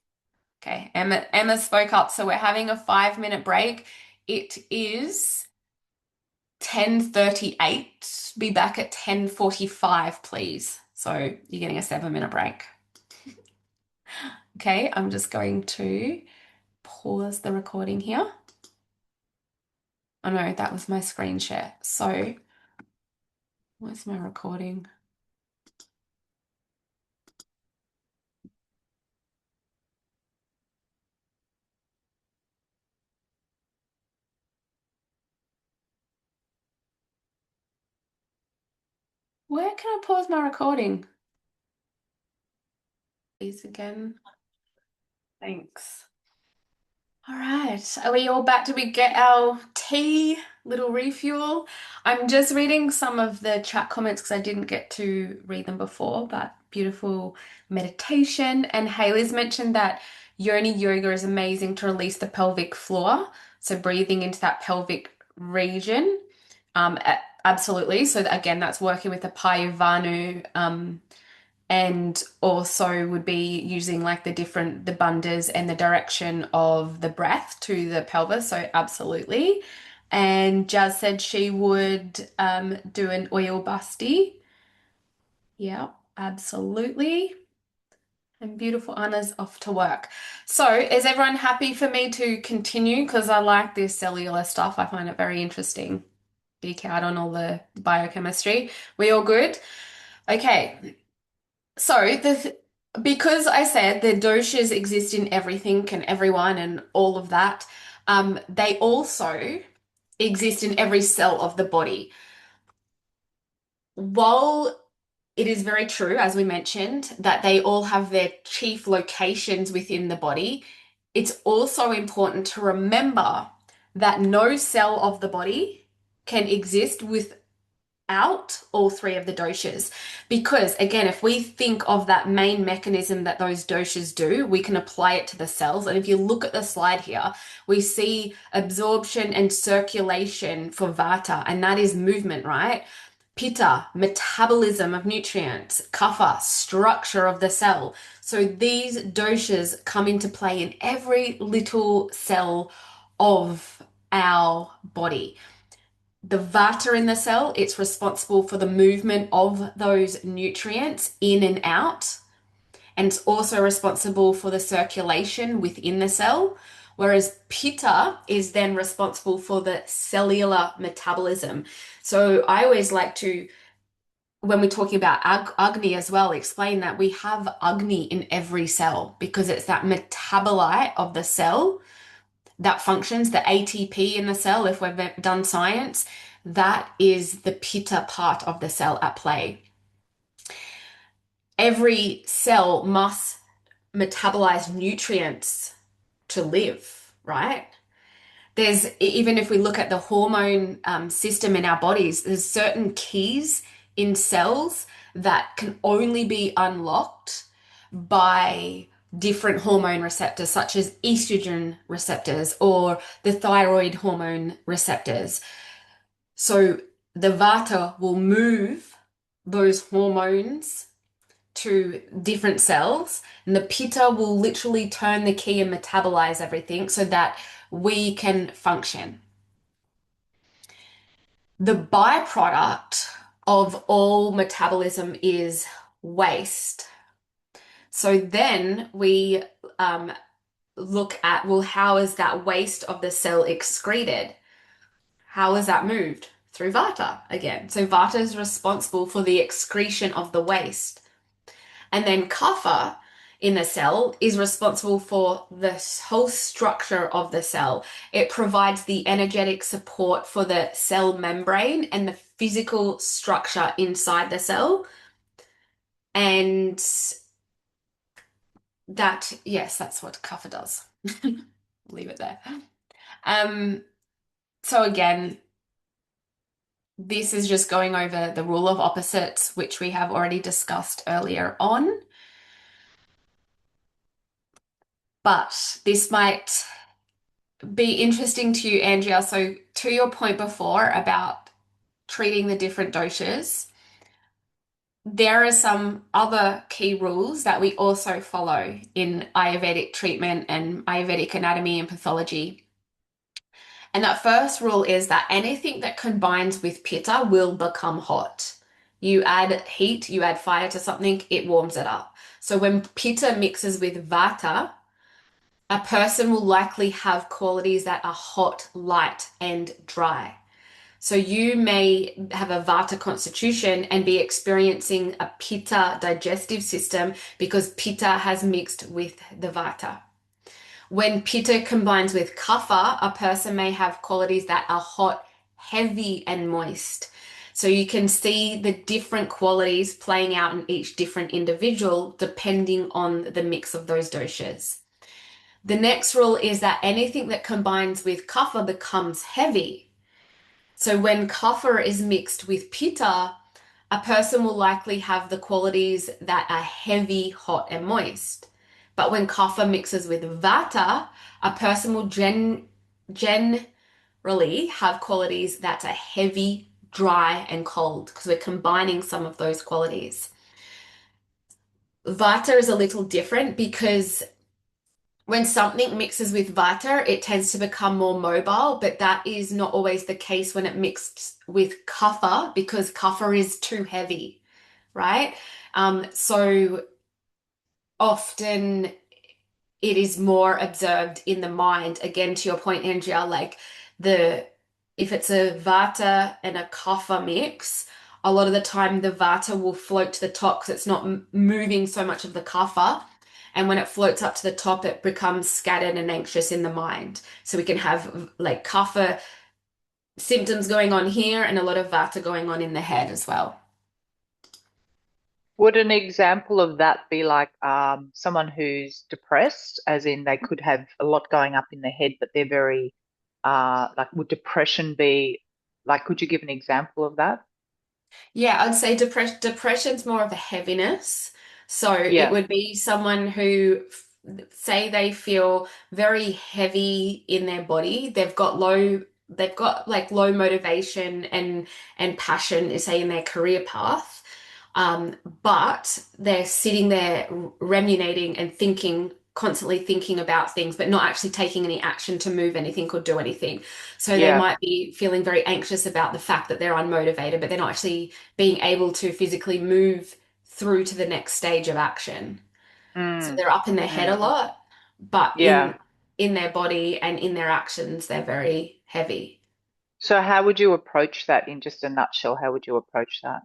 Okay, Emma spoke up, so we're having a 5 minute break. It is 10:38. Be back at 10:45, please. So you're getting a 7 minute break. Okay, I'm just going to pause the recording here. Oh no, that was my screen share. So where's my recording? Where can I pause my recording? Please again. Thanks. All right. Are we all back? Did we get our tea? Little refuel? I'm just reading some of the chat comments because I didn't get to read them before, but beautiful meditation. And Haley's mentioned that yoni yoga is amazing to release the pelvic floor. So breathing into that pelvic region. Absolutely. So again, that's working with the Payavanu, and also would be using like the bandhas and the direction of the breath to the pelvis. So absolutely. And Jazz said she would do an oil busty. Yeah, absolutely. And beautiful Anna's off to work. So is everyone happy for me to continue? Because I like this cellular stuff. I find it very interesting. Geek out on all the biochemistry. We all good? Okay. So because I said the doshas exist in everything and everyone and all of that, they also exist in every cell of the body. While it is very true, as we mentioned, that they all have their chief locations within the body, it's also important to remember that no cell of the body can exist with out all three of the doshas. Because again, if we think of that main mechanism that those doshas do, we can apply it to the cells. And if you look at the slide here, we see absorption and circulation for vata, and that is movement, right? Pitta, metabolism of nutrients, kapha, structure of the cell. So these doshas come into play in every little cell of our body. The vata in the cell, it's responsible for the movement of those nutrients in and out, and it's also responsible for the circulation within the cell, whereas pitta is then responsible for the cellular metabolism. So I always like to, when we're talking about Agni as well, explain that we have Agni in every cell because it's that metabolite of the cell that functions, the ATP in the cell, if we've done science, that is the pitta part of the cell at play. Every cell must metabolize nutrients to live, right? There's, even if we look at the hormone system in our bodies, there's certain keys in cells that can only be unlocked by different hormone receptors, such as estrogen receptors or the thyroid hormone receptors. So the vata will move those hormones to different cells, and the pitta will literally turn the key and metabolize everything so that we can function. The byproduct of all metabolism is waste. So then we look at, well, how is that waste of the cell excreted? How is that moved? Through vata again. So vata is responsible for the excretion of the waste. And then kapha in the cell is responsible for the whole structure of the cell. It provides the energetic support for the cell membrane and the physical structure inside the cell. And that, yes, that's what kapha does. Leave it there. So again, this is just going over the rule of opposites, which we have already discussed earlier on. But this might be interesting to you, Andrea. So to your point before about treating the different doshas, there are some other key rules that we also follow in Ayurvedic treatment and Ayurvedic anatomy and pathology. And that first rule is that anything that combines with pitta will become hot. You add heat, you add fire to something, it warms it up. So when pitta mixes with vata, a person will likely have qualities that are hot, light, and dry. So you may have a vata constitution and be experiencing a pitta digestive system because pitta has mixed with the vata. When pitta combines with kapha, a person may have qualities that are hot, heavy, and moist. So you can see the different qualities playing out in each different individual depending on the mix of those doshas. The next rule is that anything that combines with kapha becomes heavy. So when kapha is mixed with pitta, a person will likely have the qualities that are heavy, hot, and moist. But when kapha mixes with vata, a person will generally have qualities that are heavy, dry, and cold because we're combining some of those qualities. Vata is a little different because when something mixes with vata, it tends to become more mobile, but that is not always the case when it mixed with kapha because kapha is too heavy, right? So often it is more observed in the mind. Again, to your point, Andrea, like the if it's a vata and a kapha mix, a lot of the time the vata will float to the top because it's not moving so much of the kapha. And when it floats up to the top, it becomes scattered and anxious in the mind. So we can have like kapha symptoms going on here and a lot of vata going on in the head as well. Would an example of that be like someone who's depressed, as in they could have a lot going up in their head, but they're very like, would depression be like, could you give an example of that? Yeah, I'd say depression's more of a heaviness. So it Yeah. would be someone who, say they feel very heavy in their body. They've got like low motivation and passion, say in their career path. But they're sitting there ruminating and thinking, constantly thinking about things, but not actually taking any action to move anything or do anything. So they Yeah. might be feeling very anxious about the fact that they're unmotivated, but they're not actually being able to physically move through to the next stage of action. So Mm, they're up in their head a mm, lot, but yeah. in their body and in their actions, they're very heavy. So how would you approach that in just a nutshell? How would you approach that?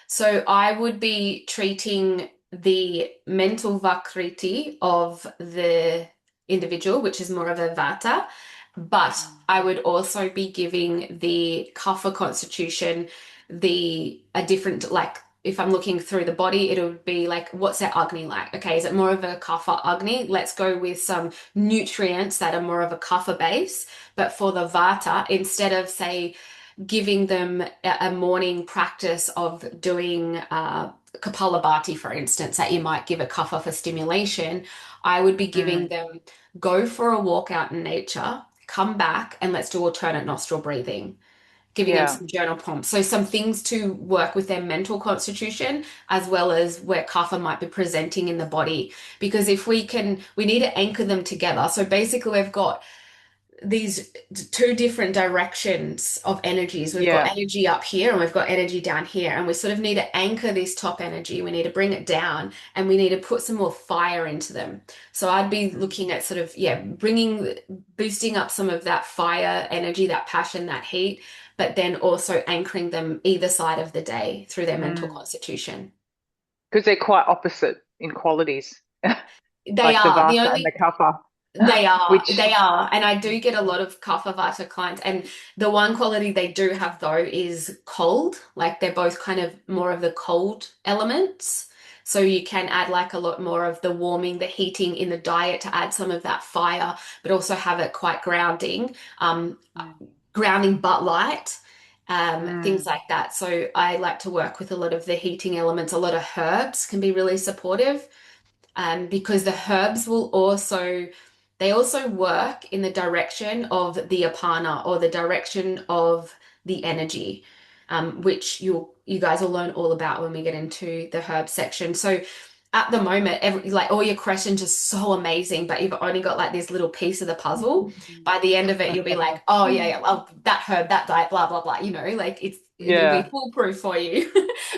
So I would be treating the mental vakriti of the individual, which is more of a vata, but I would also be giving the kapha constitution a different, like if I'm looking through the body, it would be like, what's their agni like? Okay, is it more of a kapha agni? Let's go with some nutrients that are more of a kapha base. But for the vata, instead of say giving them a morning practice of doing Kapalabhati, for instance, that you might give a kapha for stimulation, I would be giving Mm, them go for a walk out in nature, come back, and let's do alternate nostril breathing. Giving them yeah. some journal prompts. So, some things to work with their mental constitution as well as where kapha might be presenting in the body. Because if we need to anchor them together. So, basically, we've got these two different directions of energies. We've got Yeah. energy up here and we've got energy down here. And we sort of need to anchor this top energy. We need to bring it down and we need to put some more fire into them. So I'd be looking at sort of, yeah, boosting up some of that fire energy, that passion, that heat, but then also anchoring them either side of the day through their mental Mm. constitution. Because they're quite opposite in qualities, They like the are. The Vata and the only Kapha, They which, are, and I do get a lot of Kapha Vata clients. And the one quality they do have though is cold. Like they're both kind of more of the cold elements. So you can add like a lot more of the warming, the heating in the diet to add some of that fire, but also have it quite grounding, mm, grounding but light, things mm, like that. So I like to work with a lot of the heating elements. A lot of herbs can be really supportive because the herbs will also they also work in the direction of the apana or the direction of the energy, which you guys will learn all about when we get into the herb section. So at the moment, like all your questions are so amazing, but you've only got like this little piece of the puzzle. By the end of it, you'll be like, oh yeah, yeah, well, that herb, that diet, blah blah blah. Like it'll be yeah. foolproof for you.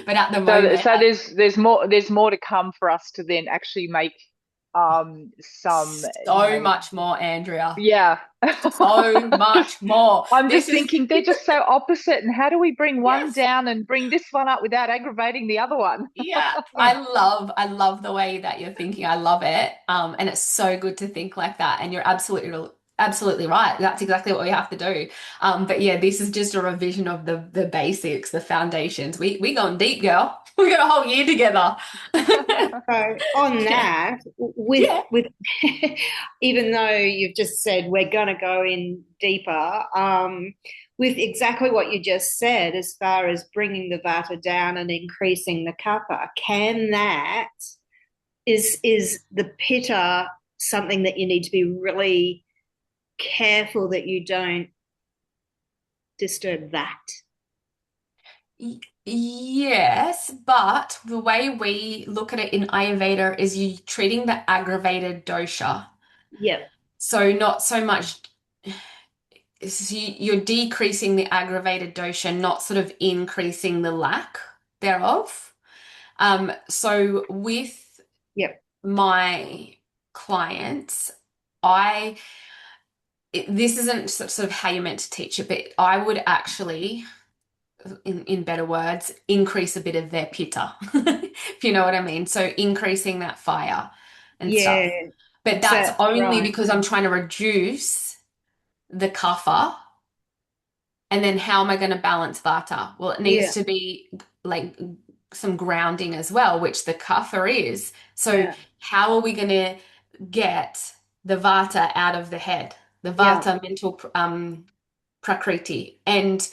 But at the So, moment, so there's more to come for us to then actually make some, so much more, Andrea. yeah. So much more. I'm This just is, thinking they're just so opposite, and how do we bring one yes. down and bring this one up without aggravating the other one? Yeah, I love the way that you're thinking. I love it. And it's so good to think like that. And you're absolutely absolutely right. That's exactly what we have to do. But yeah, this is just a revision of the basics, the foundations. We going deep, girl. We got a whole year together. So on Yeah. that, Yeah. with even though you've just said we're going to go in deeper, with exactly what you just said, as far as bringing the vata down and increasing the kapha, can that is the pitta something that you need to be really careful that you don't disturb that? Yes, but the way we look at it in Ayurveda is you treating the aggravated dosha. Yep, So not so much, so you're decreasing the aggravated dosha, not sort of increasing the lack thereof. So with yep, my clients, I this isn't sort of how you're meant to teach it, but I would actually, in better words, increase a bit of their pitta, if you know what I mean. So increasing that fire and stuff. yeah. But So that's only right, because I'm trying to reduce the kapha. And then how am I going to balance vata? Well, it needs yeah, to be like some grounding as well, which the kapha is. So yeah, how are we going to get the vata out of the head, the yeah, vata mental prakriti? And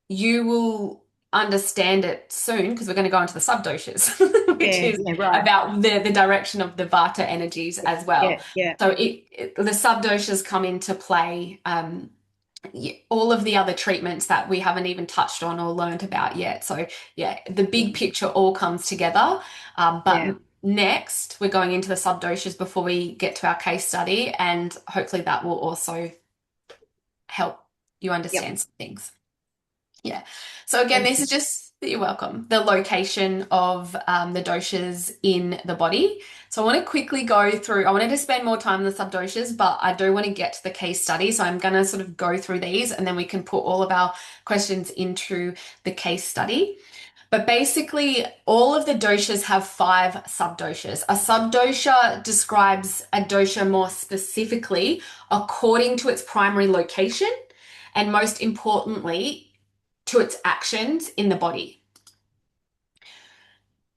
you will understand it soon because we're going to go into the subdoshas, which yeah, is yeah, right, about the direction of the vata energies as well. yeah, yeah, So the subdoshas come into play. All of the other treatments that we haven't even touched on or learned about yet. So yeah, the big picture all comes together. yeah, But next, we're going into the subdoshas before we get to our case study, and hopefully that will also help you yep. understand some things. Yeah. So again, Thank this you. is just, you're welcome, the location of the doshas in the body. So I want to quickly go through, I wanted to spend more time on the subdoshas, but I do want to get to the case study. So I'm going to sort of go through these and then we can put all of our questions into the case study. But basically, all of the doshas have 5 subdoshas. A subdosha describes a dosha more specifically according to its primary location and most importantly, to its actions in the body.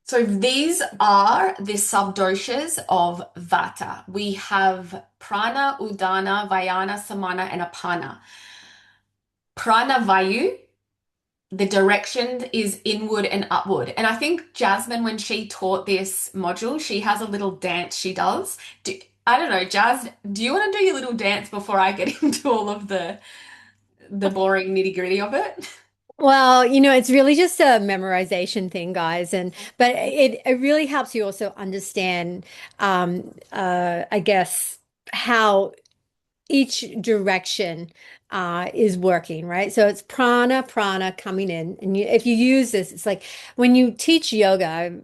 So these are the subdoshas of Vata. We have Prana, Udana, Vayana, Samana, and Apana. Prana Vayu, the direction is inward and upward. And I think Jasmine, when she taught this module, she has a little dance she does. I don't know, Jazz, do you want to do your little dance before I get into all of the boring nitty-gritty of it? Well, it's really just a memorization thing, guys, and but it really helps you also understand, I guess, how each direction is working, right? So it's prana coming in. And if you use this, it's like when you teach yoga, I've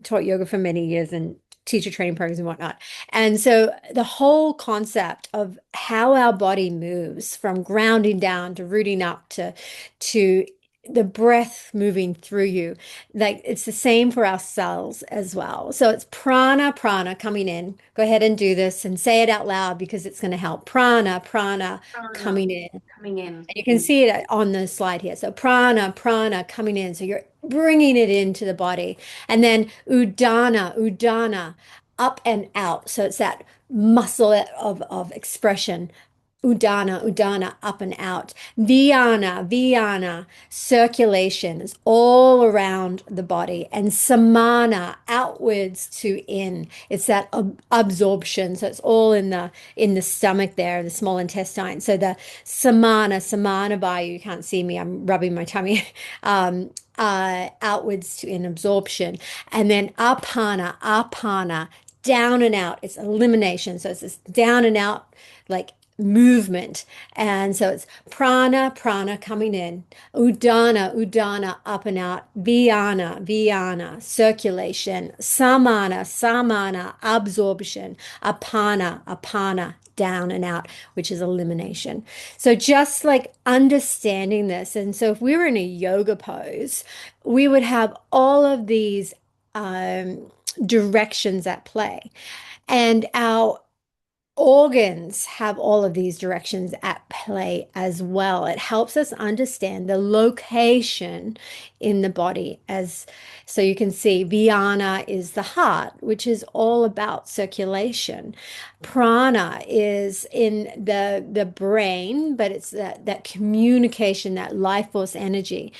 taught yoga for many years and teacher training programs and whatnot. And so the whole concept of how our body moves from grounding down to rooting up to the breath moving through you, like it's the same for our cells as well. So it's prana coming in. Go ahead and do this and say it out loud because it's going to help. Prana Prana coming in. coming in. And you can see it on the slide here. So prana coming in. So you're bringing it into the body. And then udana, up and out. So it's that muscle of expression. Udana, up and out. Viana, circulation is all around the body. And samana, outwards to in. It's that absorption. So it's all in the stomach there, in the small intestine. So the samana vayu, you can't see me, I'm rubbing my tummy. Outwards to in absorption. And then apana, down and out. It's elimination. So it's this down and out, like movement. And so it's prana coming in, udana, up and out, viana, circulation, samana, absorption, apana, down and out, which is elimination. So just like understanding this. And so if we were in a yoga pose, we would have all of these directions at play. And our organs have all of these directions at play as well. It helps us understand the location in the body. As so you can see, Viana is the heart, which is all about circulation. Prana is in the brain, but it's that communication, that life force energy.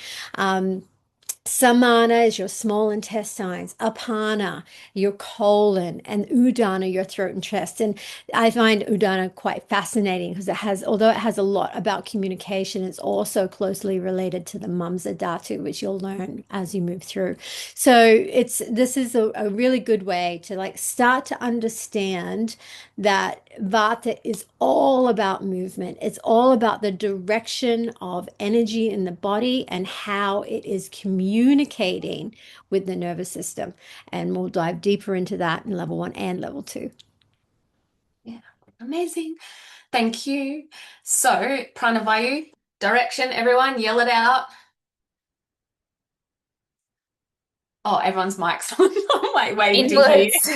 Samana is your small intestines, Apana, your colon, and Udana, your throat and chest. And I find Udana quite fascinating because although it has a lot about communication, it's also closely related to the Mamsa Dhatu, which you'll learn as you move through. So this is a really good way to like start to understand that Vata is all about movement. It's all about the direction of energy in the body and how it is communicating with the nervous system. And we'll dive deeper into that in level 1 and level 2. Yeah, amazing. Thank you. So, pranavayu, direction, everyone, yell it out. Oh, everyone's mics on. I'm like waiting to hear. Inwards.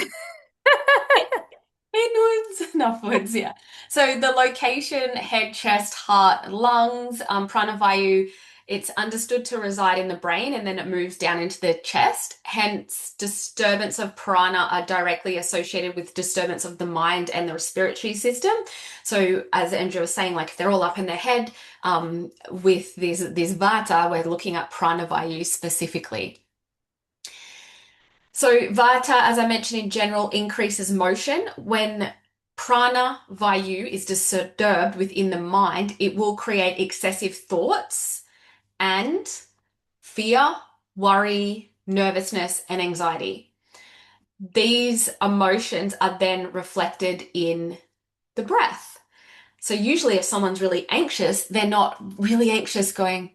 Inwards and upwards, yeah. So the location, head, chest, heart, lungs, pranavayu, it's understood to reside in the brain and then it moves down into the chest. Hence, disturbance of prana are directly associated with disturbance of the mind and the respiratory system. So as Andrew was saying, like if they're all up in their head, with this vata, we're looking at pranavayu specifically. So vata, as I mentioned in general, increases motion. When prana vayu is disturbed within the mind, it will create excessive thoughts and fear, worry, nervousness, and anxiety. These emotions are then reflected in the breath. So usually if someone's really anxious, they're not really anxious going,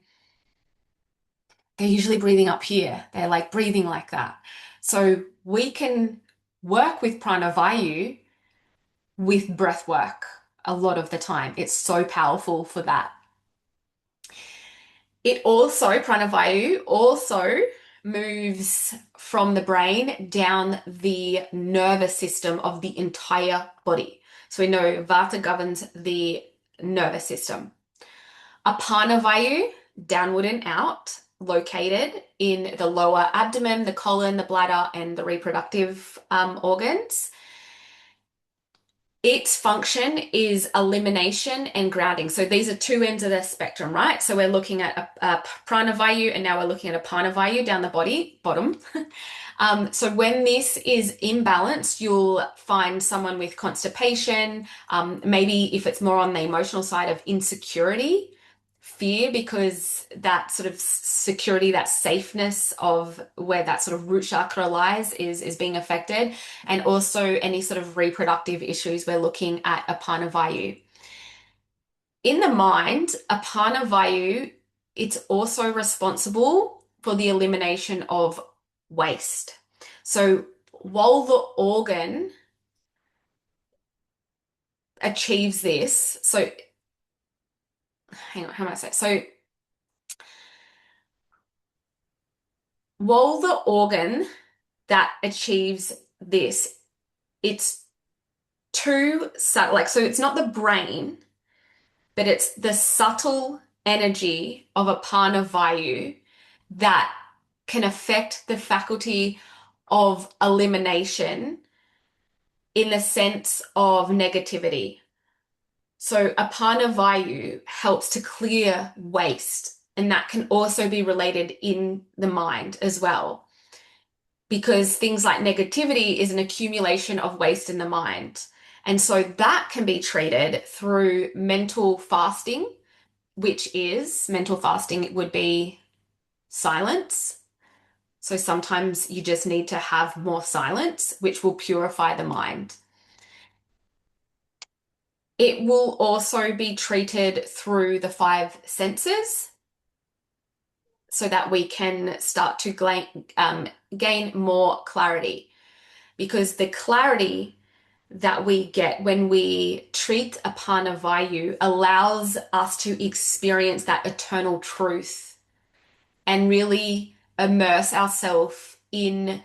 they're usually breathing up here. They're like breathing like that. So we can work with pranavayu with breath work a lot of the time. It's so powerful for that. Pranavayu also moves from the brain down the nervous system of the entire body. So we know Vata governs the nervous system. Apanavayu, downward and out, located in the lower abdomen, the colon, the bladder, and the reproductive organs. Its function is elimination and grounding. So these are two ends of the spectrum, right? So we're looking at a pranavayu and now we're looking at a panavayu down the bottom. So when this is imbalanced, you'll find someone with constipation, maybe if it's more on the emotional side of insecurity, fear, because that sort of security, that safeness of where that sort of root chakra lies is being affected, and also any sort of reproductive issues, we're looking at apana vayu. In the mind, apana vayu, it's also responsible for the elimination of waste. So while the organ achieves this, so hang on, how am I say? So while the organ that achieves this, it's too subtle. Like, so it's not the brain, but it's the subtle energy of apana vayu that can affect the faculty of elimination in the sense of negativity. So apana vayu helps to clear waste, and that can also be related in the mind as well, because things like negativity is an accumulation of waste in the mind. And so that can be treated through mental fasting, which is mental fasting, it would be silence. So sometimes you just need to have more silence, which will purify the mind. It will also be treated through the 5 senses so that we can start to gain more clarity, because the clarity that we get when we treat apana vayu allows us to experience that eternal truth and really immerse ourselves in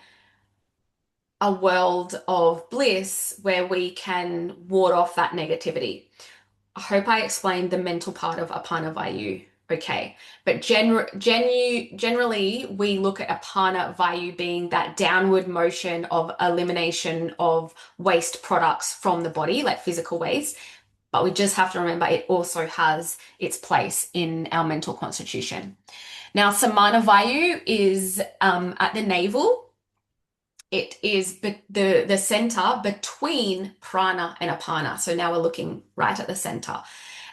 a world of bliss where we can ward off that negativity. I hope I explained the mental part of Apana Vayu. Okay, but generally, we look at Apana Vayu being that downward motion of elimination of waste products from the body, like physical waste. But we just have to remember it also has its place in our mental constitution. Now, Samana Vayu is at the navel. It is the center between prana and apana. So now we're looking right at the center.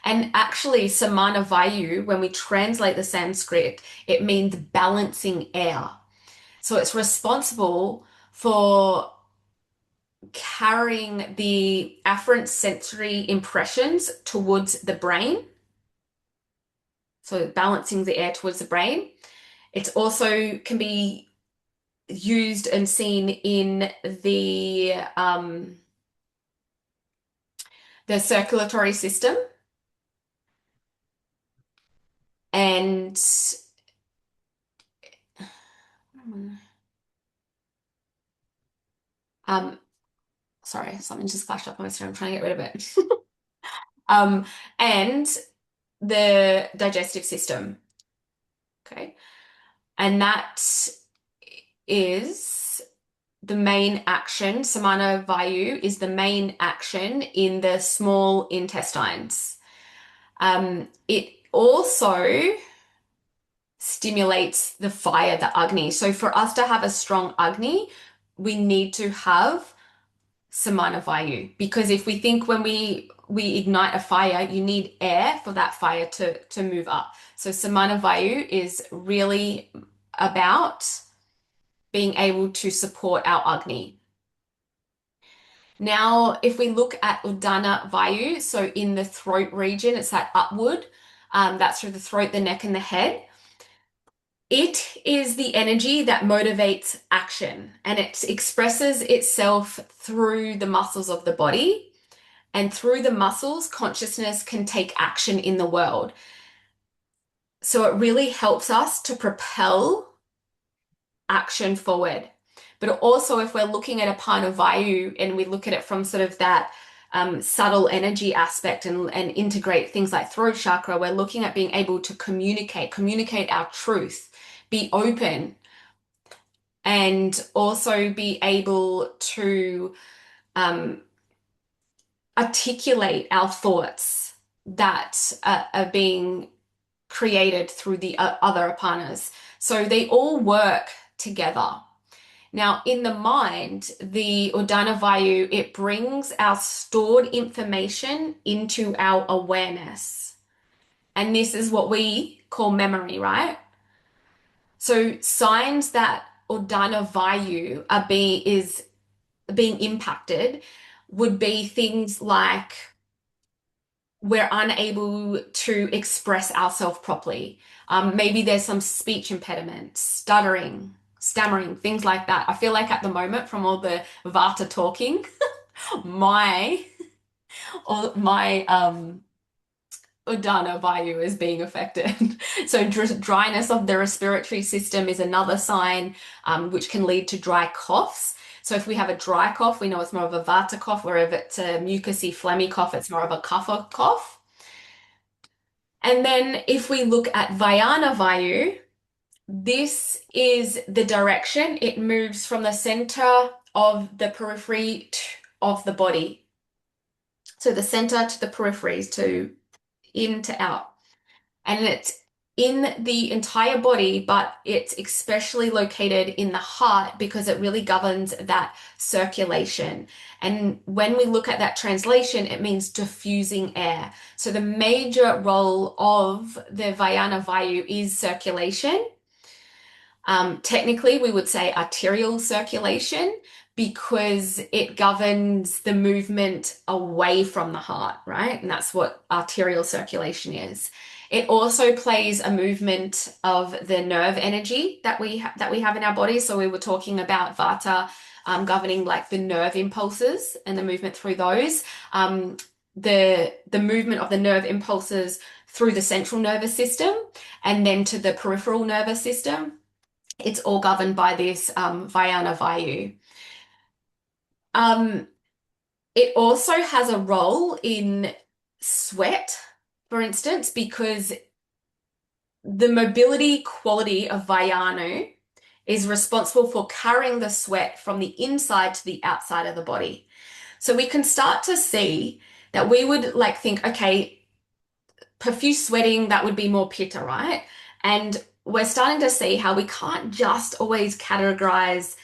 And actually, Samana Vayu, when we translate the Sanskrit, it means balancing air. So it's responsible for carrying the afferent sensory impressions towards the brain. So balancing the air towards the brain. It also can be used and seen in the circulatory system. And sorry, something just flashed up on my screen. I'm trying to get rid of it. And the digestive system. Okay. And that is the main action. Samana Vayu is the main action in the small intestines. It also stimulates the fire, the Agni. So for us to have a strong Agni, we need to have Samana Vayu. Because if we think when we ignite a fire, you need air for that fire to move up. So Samana Vayu is really about being able to support our Agni. Now, if we look at Udana Vayu, so in the throat region, it's that upward, that's through the throat, the neck, and the head. It is the energy that motivates action, and it expresses itself through the muscles of the body. And through the muscles, consciousness can take action in the world. So it really helps us to propel action forward. But also, if we're looking at Apana Vayu and we look at it from sort of that subtle energy aspect and integrate things like throat chakra, we're looking at being able to communicate our truth, be open, and also be able to articulate our thoughts that are being created through the other apanas. So they all work together. Now, in the mind, the Udana Vayu, it brings our stored information into our awareness. And this is what we call memory, right? So signs that Udana Vayu is being impacted would be things like we're unable to express ourselves properly. Maybe there's some speech impediments, stuttering, stammering, things like that. I feel like at the moment, from all the Vata talking, my Udana Vayu is being affected. So dryness of the respiratory system is another sign, which can lead to dry coughs. So if we have a dry cough, we know it's more of a Vata cough, whereas if it's a mucousy, phlegmy cough, it's more of a Kapha cough. And then if we look at Vayana Vayu, this is the direction. It moves from the center of the periphery of the body. So the center to the peripheries, to in to out. And it's in the entire body, but it's especially located in the heart because it really governs that circulation. And when we look at that translation, it means diffusing air. So the major role of the Vayana Vayu is circulation. Technically, we would say arterial circulation because it governs the movement away from the heart, right? And that's what arterial circulation is. It also plays a movement of the nerve energy that we have in our body. So we were talking about Vata governing like the nerve impulses and the movement through those. The movement of the nerve impulses through the central nervous system and then to the peripheral nervous system. It's all governed by this Vayana Vayu. It also has a role in sweat, for instance, because the mobility quality of Vayanu is responsible for carrying the sweat from the inside to the outside of the body. So we can start to see that we would like think, okay, profuse sweating, that would be more pitta, right? And we're starting to see how we can't just always categorize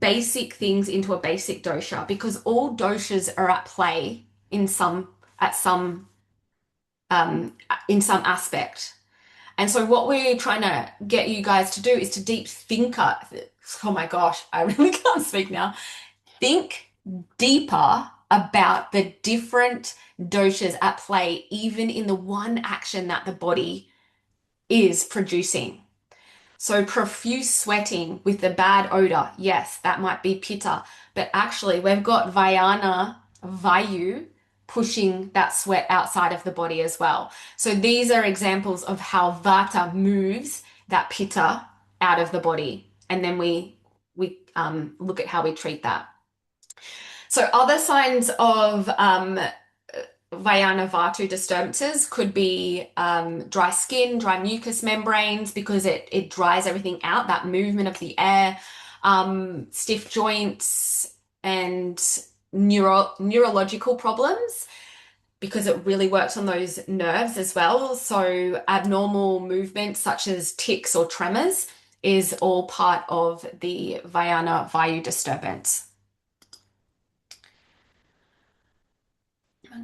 basic things into a basic dosha because all doshas are at play in some in some aspect. And so what we're trying to get you guys to do is to deep thinker. Oh my gosh, I really can't speak now. Think deeper about the different doshas at play, even in the one action that the body is producing. So profuse sweating with the bad odor, yes, that might be pitta, but actually we've got Vayana, Vayu, pushing that sweat outside of the body as well. So these are examples of how Vata moves that pitta out of the body. And then we look at how we treat that. So other signs of Vayana Vatu disturbances could be dry skin, dry mucous membranes, because it dries everything out, that movement of the air, stiff joints, and neurological problems, because it really works on those nerves as well. So abnormal movements such as tics or tremors is all part of the Vayana Vayu disturbance.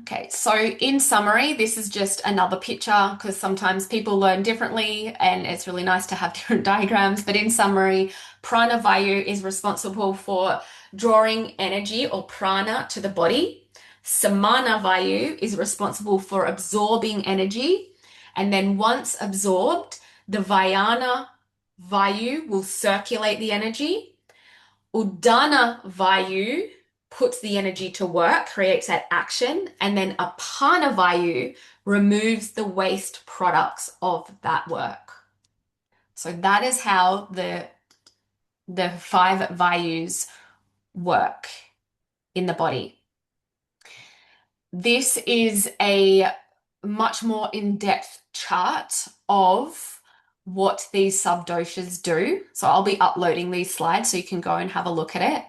Okay, so in summary, this is just another picture because sometimes people learn differently and it's really nice to have different diagrams. But in summary, prana vayu is responsible for drawing energy or prana to the body. Samana vayu is responsible for absorbing energy. And then once absorbed, the Vayana vayu will circulate the energy. Udana vayu puts the energy to work, creates that action, and then Apana Vayu removes the waste products of that work. So that is how the 5 Vayus work in the body. This is a much more in-depth chart of what these subdoshas do. So I'll be uploading these slides so you can go and have a look at it.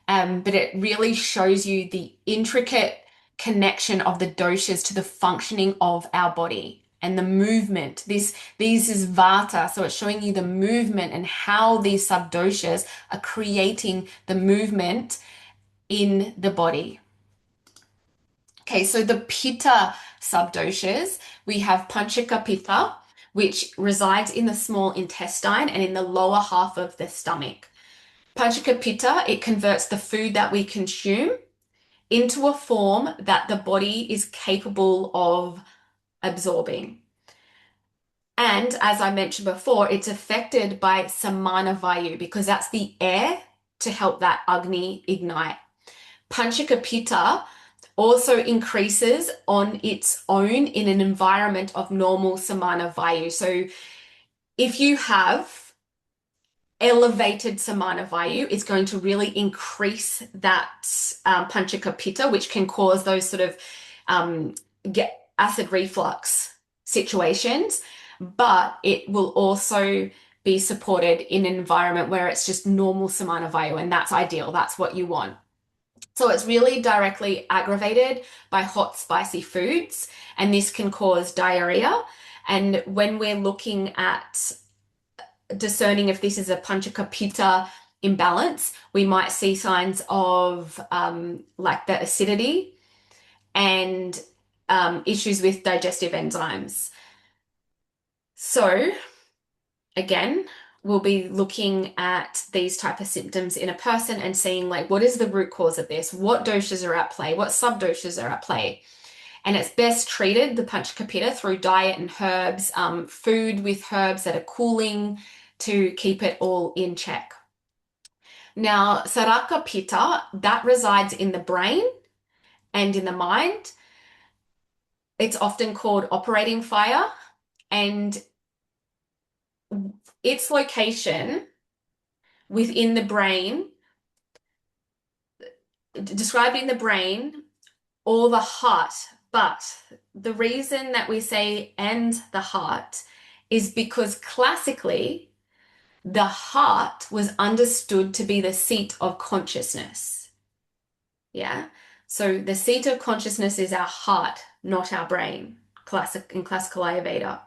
But it really shows you the intricate connection of the doshas to the functioning of our body and the movement. This is Vata, so it's showing you the movement and how these subdoshas are creating the movement in the body. Okay, so the Pitta subdoshas, we have Panchaka Pitta, which resides in the small intestine and in the lower half of the stomach. Panchaka Pitta, it converts the food that we consume into a form that the body is capable of absorbing. And as I mentioned before, it's affected by Samana Vayu because that's the air to help that Agni ignite. Panchaka Pitta also increases on its own in an environment of normal Samana Vayu. So if you have elevated Samana Vayu, it's going to really increase that Panchaka Pitta, which can cause those sort of get acid reflux situations, but it will also be supported in an environment where it's just normal Samana Vayu, and that's ideal. That's what you want. So it's really directly aggravated by hot, spicy foods, and this can cause diarrhea. And when we're looking at discerning if this is a Panchaka Pitta imbalance, we might see signs of like the acidity and issues with digestive enzymes. So again, we'll be looking at these type of symptoms in a person and seeing like what is the root cause of this, what doshas are at play, what subdoshas are at play. And it's best treated, the Panchaka Pitta, through diet and herbs, food with herbs that are cooling to keep it all in check. Now, Saraka Pitta, that resides in the brain and in the mind. It's often called operating fire, and its location within the brain described in the brain or the heart. But the reason that we say and the heart is because classically, the heart was understood to be the seat of consciousness. Yeah. So the seat of consciousness is our heart, not our brain, in classical Ayurveda.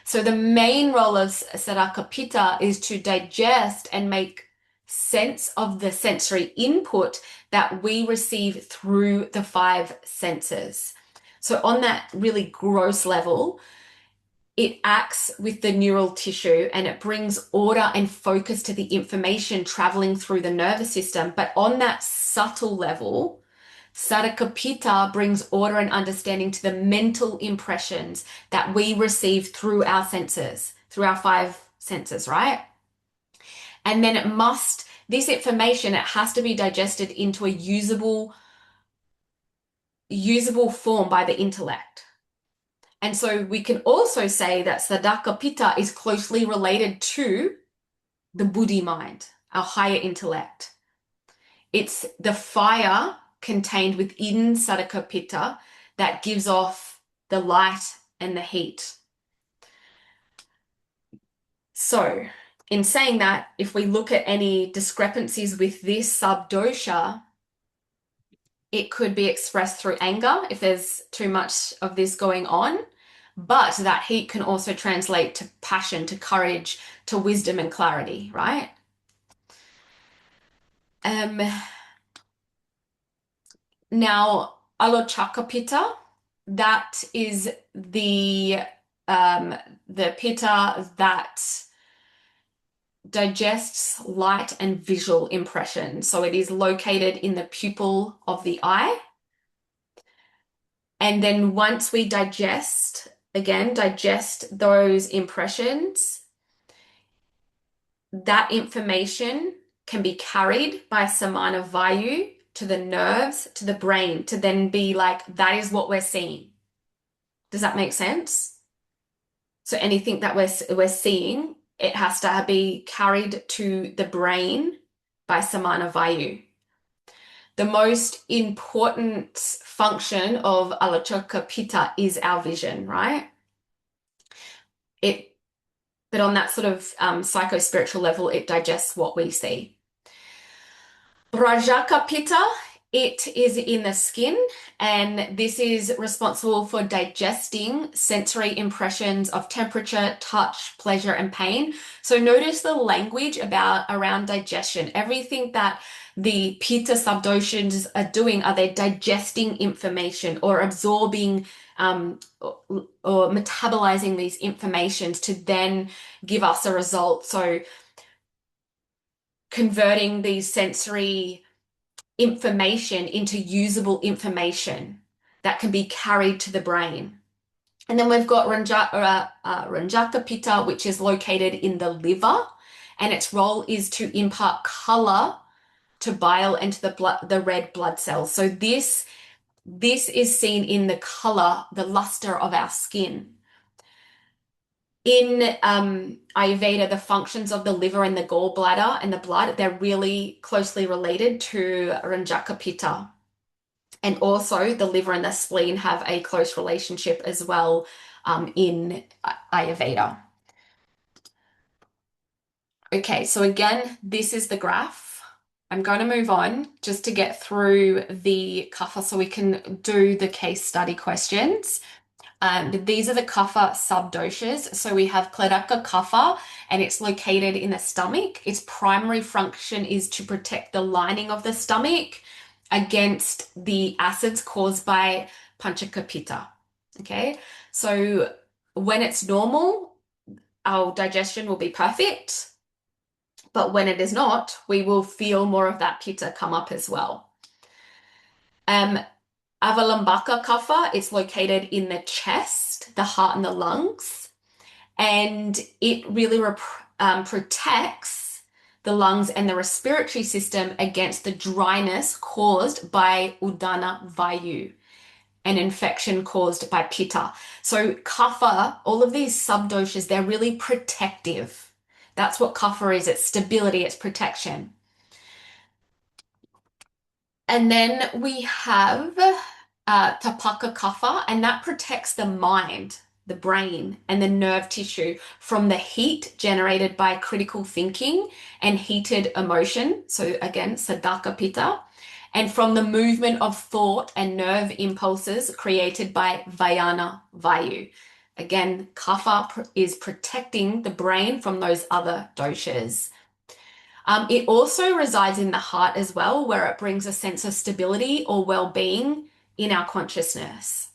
So the main role of Saraka Pitta is to digest and make sense of the sensory input that we receive through the five senses. So on that really gross level, it acts with the neural tissue and it brings order and focus to the information traveling through the nervous system. But on that subtle level, Sarakapita brings order and understanding to the mental impressions that we receive through our senses, through our five senses, right? And then this information, it has to be digested into a usable form by the intellect. And so we can also say that Sadakapita is closely related to the Buddhi mind, our higher intellect. It's the fire contained within Sadaka Pitta that gives off the light and the heat. So, in saying that, if we look at any discrepancies with this subdosha, it could be expressed through anger if there's too much of this going on, but that heat can also translate to passion, to courage, to wisdom and clarity, right? Now, Alochakapita, that is the pitta that digests light and visual impression. So it is located in the pupil of the eye. And then once we digest those impressions, that information can be carried by samana vayu to the nerves, to the brain, to then be like, that is what we're seeing. Does that make sense? So anything that we're seeing, it has to be carried to the brain by samana vayu. The most important function of Alachaka Pitta is our vision, right? But on that sort of psycho-spiritual level, it digests what we see. Rajaka Pitta, it is in the skin, and this is responsible for digesting sensory impressions of temperature, touch, pleasure, and pain. So notice the language around digestion. Everything that the Pitta subdoshas are doing, are they digesting information or absorbing or metabolizing these informations to then give us a result? So converting these sensory information into usable information that can be carried to the brain. And then we've got Ranjaka Pitta, which is located in the liver, and its role is to impart color to bile and to the red blood cells. So this is seen in the color, the luster of our skin. In Ayurveda, the functions of the liver and the gallbladder and the blood, they're really closely related to Ranjaka Pitta. And also the liver and the spleen have a close relationship as well in Ayurveda. Okay, so again, this is the graph. I'm going to move on just to get through the kapha so we can do the case study questions. These are the kapha subdoshas. So we have Kleraka kapha, and it's located in the stomach. Its primary function is to protect the lining of the stomach against the acids caused by Panchakapita. Okay, so when it's normal, our digestion will be perfect. But when it is not, we will feel more of that pitta come up as well. Avalambaka kapha, it's located in the chest, the heart and the lungs, and it really protects the lungs and the respiratory system against the dryness caused by Udana Vayu, an infection caused by pitta. So kapha, all of these subdoshas, they're really protective. That's what kapha is. It's stability, it's protection. And then we have tapaka kapha, and that protects the mind, the brain, and the nerve tissue from the heat generated by critical thinking and heated emotion. So again, sadaka pitta, and from the movement of thought and nerve impulses created by vayana vayu. Again, kapha is protecting the brain from those other doshas. It also resides in the heart as well, where it brings a sense of stability or well-being in our consciousness.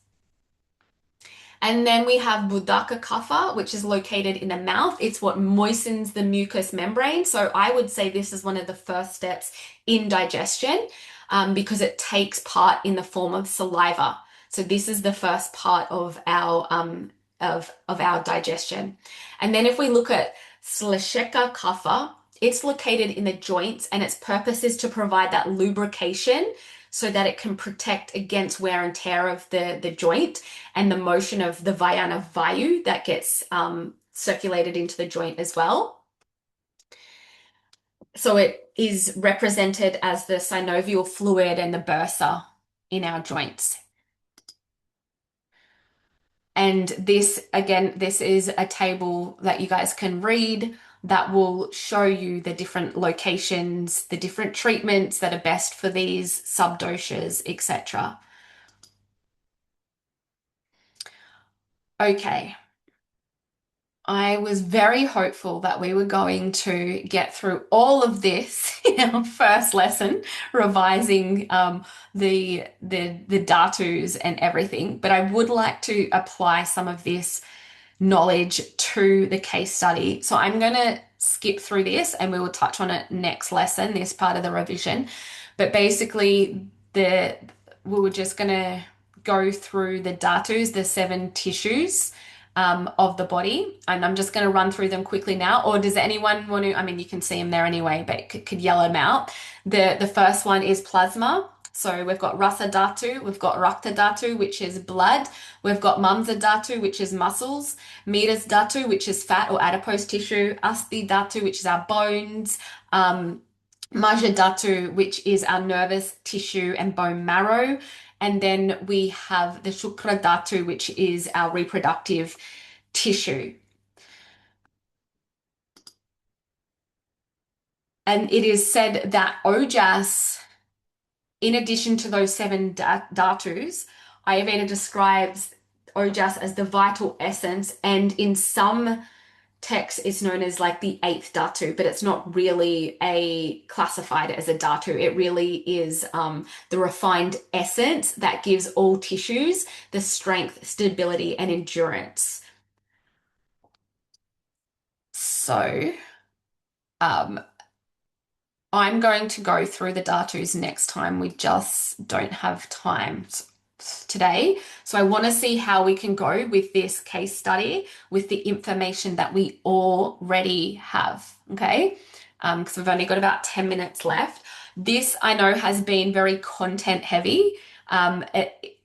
And then we have Buddhaka Kapha, which is located in the mouth. It's what moistens the mucous membrane. So I would say this is one of the first steps in digestion, because it takes part in the form of saliva. So this is the first part of our our digestion. And then if we look at Slasheka Kapha, it's located in the joints, and its purpose is to provide that lubrication so that it can protect against wear and tear of the joint and the motion of the Vayana Vayu that gets circulated into the joint as well. So it is represented as the synovial fluid and the bursa in our joints. And this, again, this is a table that you guys can read that will show you the different locations, the different treatments that are best for these subdoshas, etc. Okay. I was very hopeful that we were going to get through all of this in our first lesson, revising the dhatus and everything. But I would like to apply some of this knowledge to the case study. So I'm going to skip through this and we will touch on it next lesson, this part of the revision. But basically, we were just going to go through the dhatus, the 7 tissues of the body. And I'm just going to run through them quickly now. Or does anyone want to, I mean, you can see them there anyway, but could yell them out. The first one is plasma. So we've got Rasa Dhatu, we've got Rakta Dhatu, which is blood. We've got Mamsa Dhatu, which is muscles. Medas Dhatu, which is fat or adipose tissue. Asti Dhatu, which is our bones. Maja Dhatu, which is our nervous tissue and bone marrow. And then we have the Shukra Dhatu, which is our reproductive tissue. And it is said that Ojas, in addition to those 7 dhatus, Ayurveda describes Ojas as the vital essence, and in some texts it's known as like the 8th dhatu, but it's not really classified as a dhatu. It really is the refined essence that gives all tissues the strength, stability, and endurance. So, I'm going to go through the dhatus next time. We just don't have time today. So I want to see how we can go with this case study with the information that we already have, okay? Because we've only got about 10 minutes left. This, I know, has been very content heavy.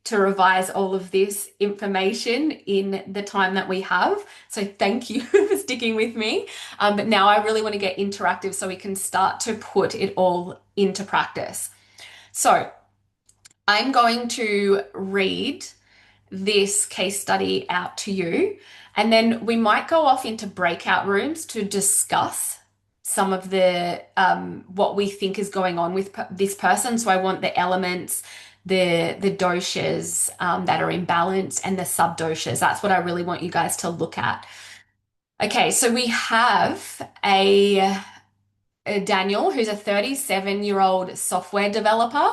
To revise all of this information in the time that we have. So thank you for sticking with me. But now I really want to get interactive so we can start to put it all into practice. So I'm going to read this case study out to you, and then we might go off into breakout rooms to discuss some of the what we think is going on with this person. So I want the elements, the doshas that are imbalanced, and the subdoshas. That's what I really want you guys to look at. Okay, so we have a Daniel, who's a 37-year-old software developer.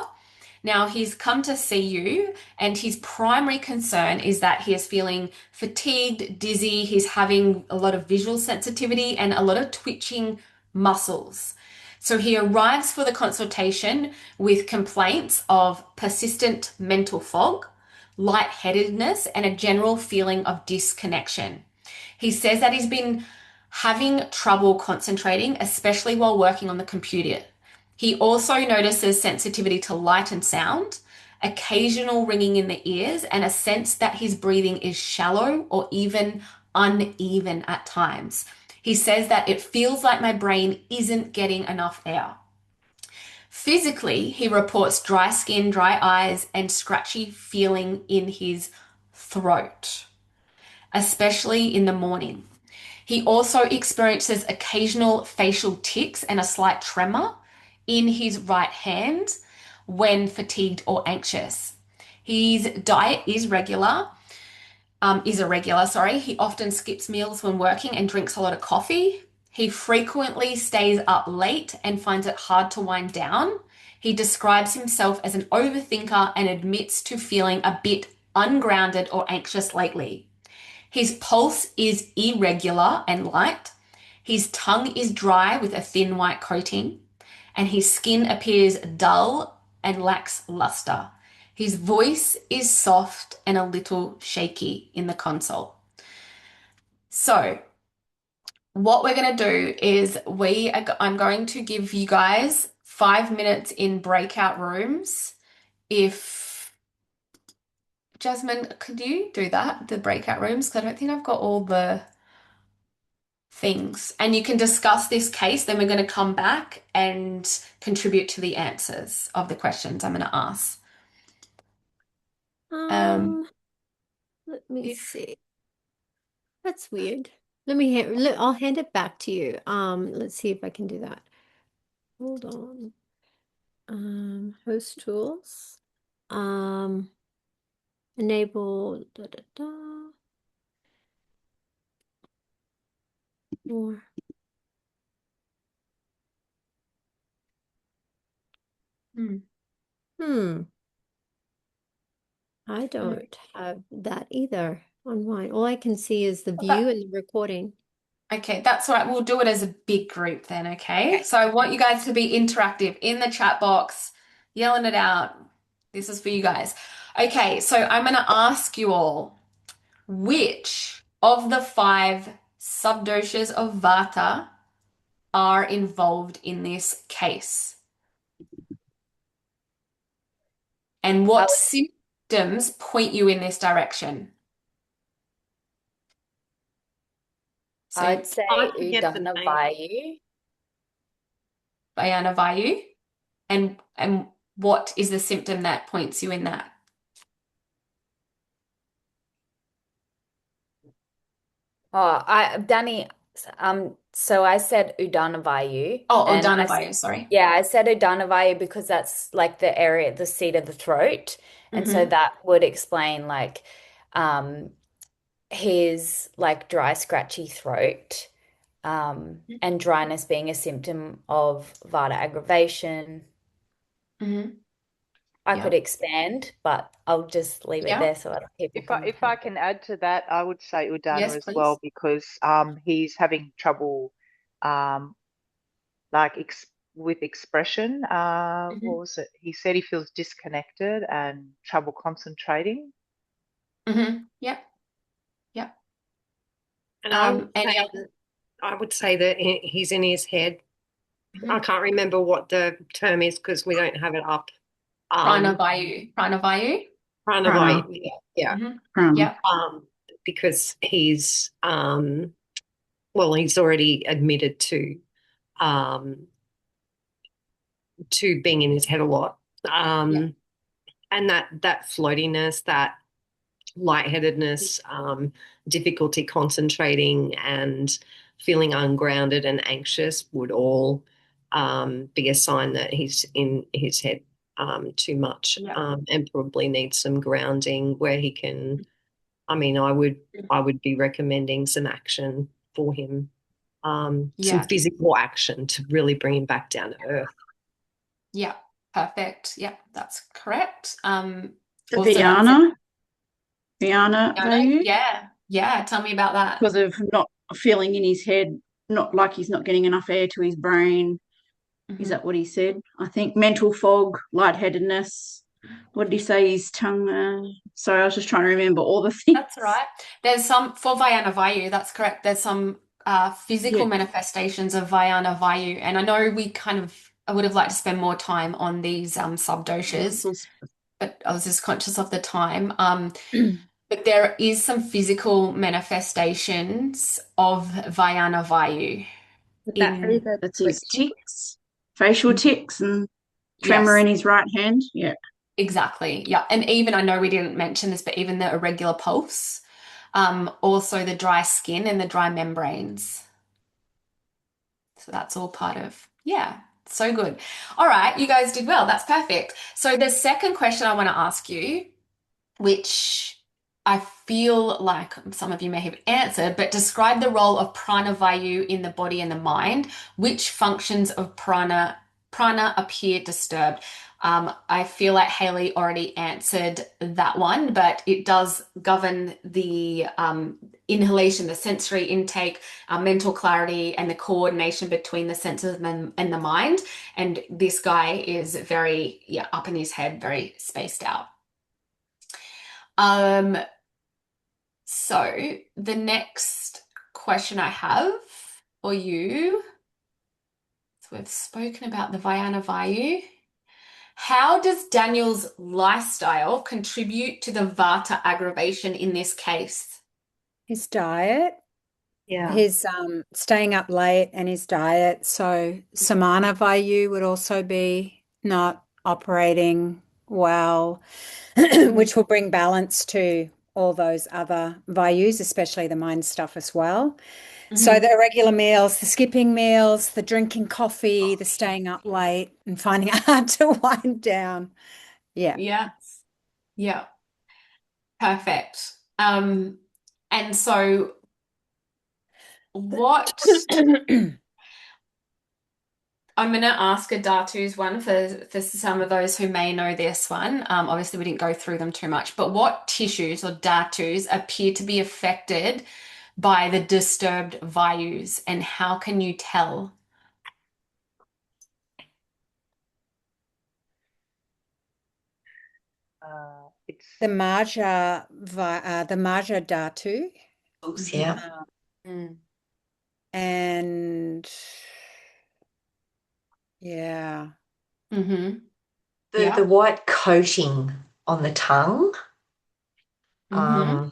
Now he's come to see you, and his primary concern is that he is feeling fatigued, dizzy. He's having a lot of visual sensitivity and a lot of twitching muscles. So he arrives for the consultation with complaints of persistent mental fog, lightheadedness, and a general feeling of disconnection. He says that he's been having trouble concentrating, especially while working on the computer. He also notices sensitivity to light and sound, occasional ringing in the ears, and a sense that his breathing is shallow or even uneven at times. He says that it feels like my brain isn't getting enough air. Physically, he reports dry skin, dry eyes, and scratchy feeling in his throat, especially in the morning. He also experiences occasional facial tics and a slight tremor in his right hand when fatigued or anxious. His diet is irregular, sorry. He often skips meals when working and drinks a lot of coffee. He frequently stays up late and finds it hard to wind down. He describes himself as an overthinker and admits to feeling a bit ungrounded or anxious lately. His pulse is irregular and light. His tongue is dry with a thin white coating, and his skin appears dull and lacks luster. His voice is soft and a little shaky in the console. So, what we're going to do is I'm going to give you guys 5 minutes in breakout rooms. If Jasmine, could you do that, the breakout rooms? Because I don't think I've got all the things. And you can discuss this case, then we're going to come back and contribute to the answers of the questions I'm going to ask. Let me If see. That's weird. I'll hand it back to you. Let's see if I can do that. Hold on. Host tools. Enable more. I don't have that either on mine. All I can see is the view and the recording. Okay, that's all right. We'll do it as a big group then, okay? So I want you guys to be interactive in the chat box, yelling it out. This is for you guys. Okay, so I'm going to ask you all, which of the 5 subdoshas of Vata are involved in this case? And what symptoms point you in this direction? So I'd say I forget the Udana name. Vayu. Bayana Vayu. And what is the symptom that points you in that? Danny, so I said Udana Vayu, Oh, and Udana Vayu, sorry. yeah, I said Udana Vayu because that's like the area, the seat of the throat, and so that would explain like his like dry, scratchy throat, and dryness being a symptom of Vata aggravation. I could Yeah. expand, but I'll just leave it Yeah. there so other people If I can add to that, I would say Udana Yes, as please. well because he's having trouble like with expression. What was it? He said he feels disconnected and trouble concentrating. Yep. Yep. And I would Any say other? that he's in his head. I can't remember what the term is because we don't have it up. Pranavayu. Pranavayu. Pranavai, Prana. yeah. Prana. Yep. Because he's he's already admitted to being in his head a lot. Yeah. And that floatiness, that lightheadedness, difficulty concentrating and feeling ungrounded and anxious would all be a sign that he's in his head too much, Yeah. and probably needs some grounding where he can. I mean, I would be recommending some action for him, some Yeah. physical action to really bring him back down to earth. Yeah. Perfect. Yep, that's correct. The Also Viana Piano. value Yeah. Yeah. Tell me about that. because of not feeling in his head, not like he's not getting enough air to his brain. Is that what he said? I think mental fog, lightheadedness. What did he say? His tongue. Sorry, I was just trying to remember all the things. That's right. There's some for Vayana Vayu, that's correct. There's some physical Yeah. manifestations of Vayana Vayu. And I know I would have liked to spend more time on these subdoshas, but I was just conscious of the time. But there is some physical manifestations of Vayana Vayu Would that be in the That's his twitching? tics, facial tics, and tremor Yes, in his right hand. Yeah. exactly. Yeah. And even, I know we didn't mention this, but even the irregular pulse, also the dry skin and the dry membranes. So that's all part of, yeah, so good. All right, you guys did well. That's perfect. So the second question I want to ask you, which I feel like some of you may have answered, but describe the role of prana vayu in the body and the mind. Which functions of prana appear disturbed? I feel like Haley already answered that one, but it does govern the inhalation, the sensory intake, mental clarity, and the coordination between the senses and the mind. And this guy is very, yeah, up in his head, very spaced out. Um, so the next question I have for you, so we've spoken about the Vayana Vayu. How does Daniel's lifestyle contribute to the Vata aggravation in this case? His diet, Yeah. his staying up late and his diet. So Samana Vayu would also be not operating well, which will bring balance to all those other Vayus, especially the mind stuff as well. So the irregular meals, the skipping meals, the drinking coffee, the staying up late and finding it hard to wind down. Yeah. Yeah, yeah, perfect. And so what I'm going to ask a Datu's one for some of those who may know this one. Obviously, we didn't go through them too much, but what tissues or Datus appear to be affected by the disturbed Vayus, and how can you tell? It's The Maja Dhatu, Yeah. um, and yeah, Mm-hmm. The Yeah. white coating on the tongue. Mm-hmm.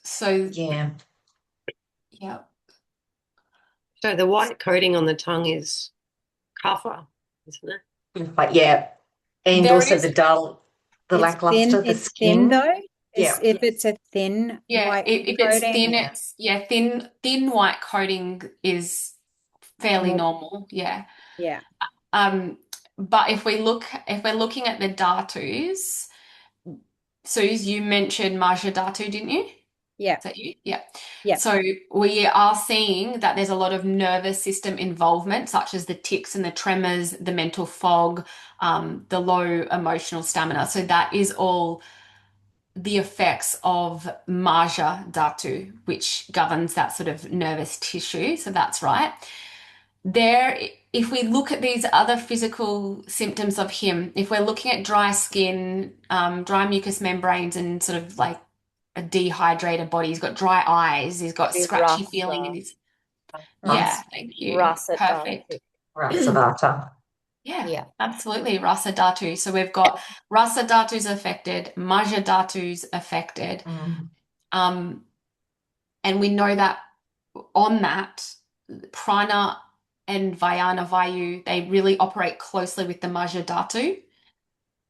So, Yeah. yeah. So the white coating on the tongue is kapha, isn't it? But yeah. And There also is, the dull, the lackluster, the it's thin skin. though. Yeah. If it's a thin yeah, white if it's thin, coating, it's, yeah, thin white coating is fairly more, normal. Yeah. yeah, Um, but if we're looking at the Datus, Suze, you mentioned Maja Datu, didn't you? yeah, Is that you? Yeah. yeah. So we are seeing that there's a lot of nervous system involvement, such as the tics and the tremors, the mental fog, the low emotional stamina. So that is all the effects of Maja Dhatu, which governs that sort of nervous tissue. So that's right. There, if we look at these other physical symptoms of him, if we're looking at dry skin, dry mucous membranes, and sort of like a dehydrated body, he's got dry eyes, he's got Be scratchy feeling in rasa, his, yeah, Rasa, thank you. rasa Perfect. dhatu. Rasavata. Yeah, Yeah. absolutely. Rasa Dhatu. So we've got Rasa Dhatu's affected, Maja Dhatu's affected. Mm. Um, and we know that on that, Prana and Vayana Vayu, they really operate closely with the Maja Dhatu.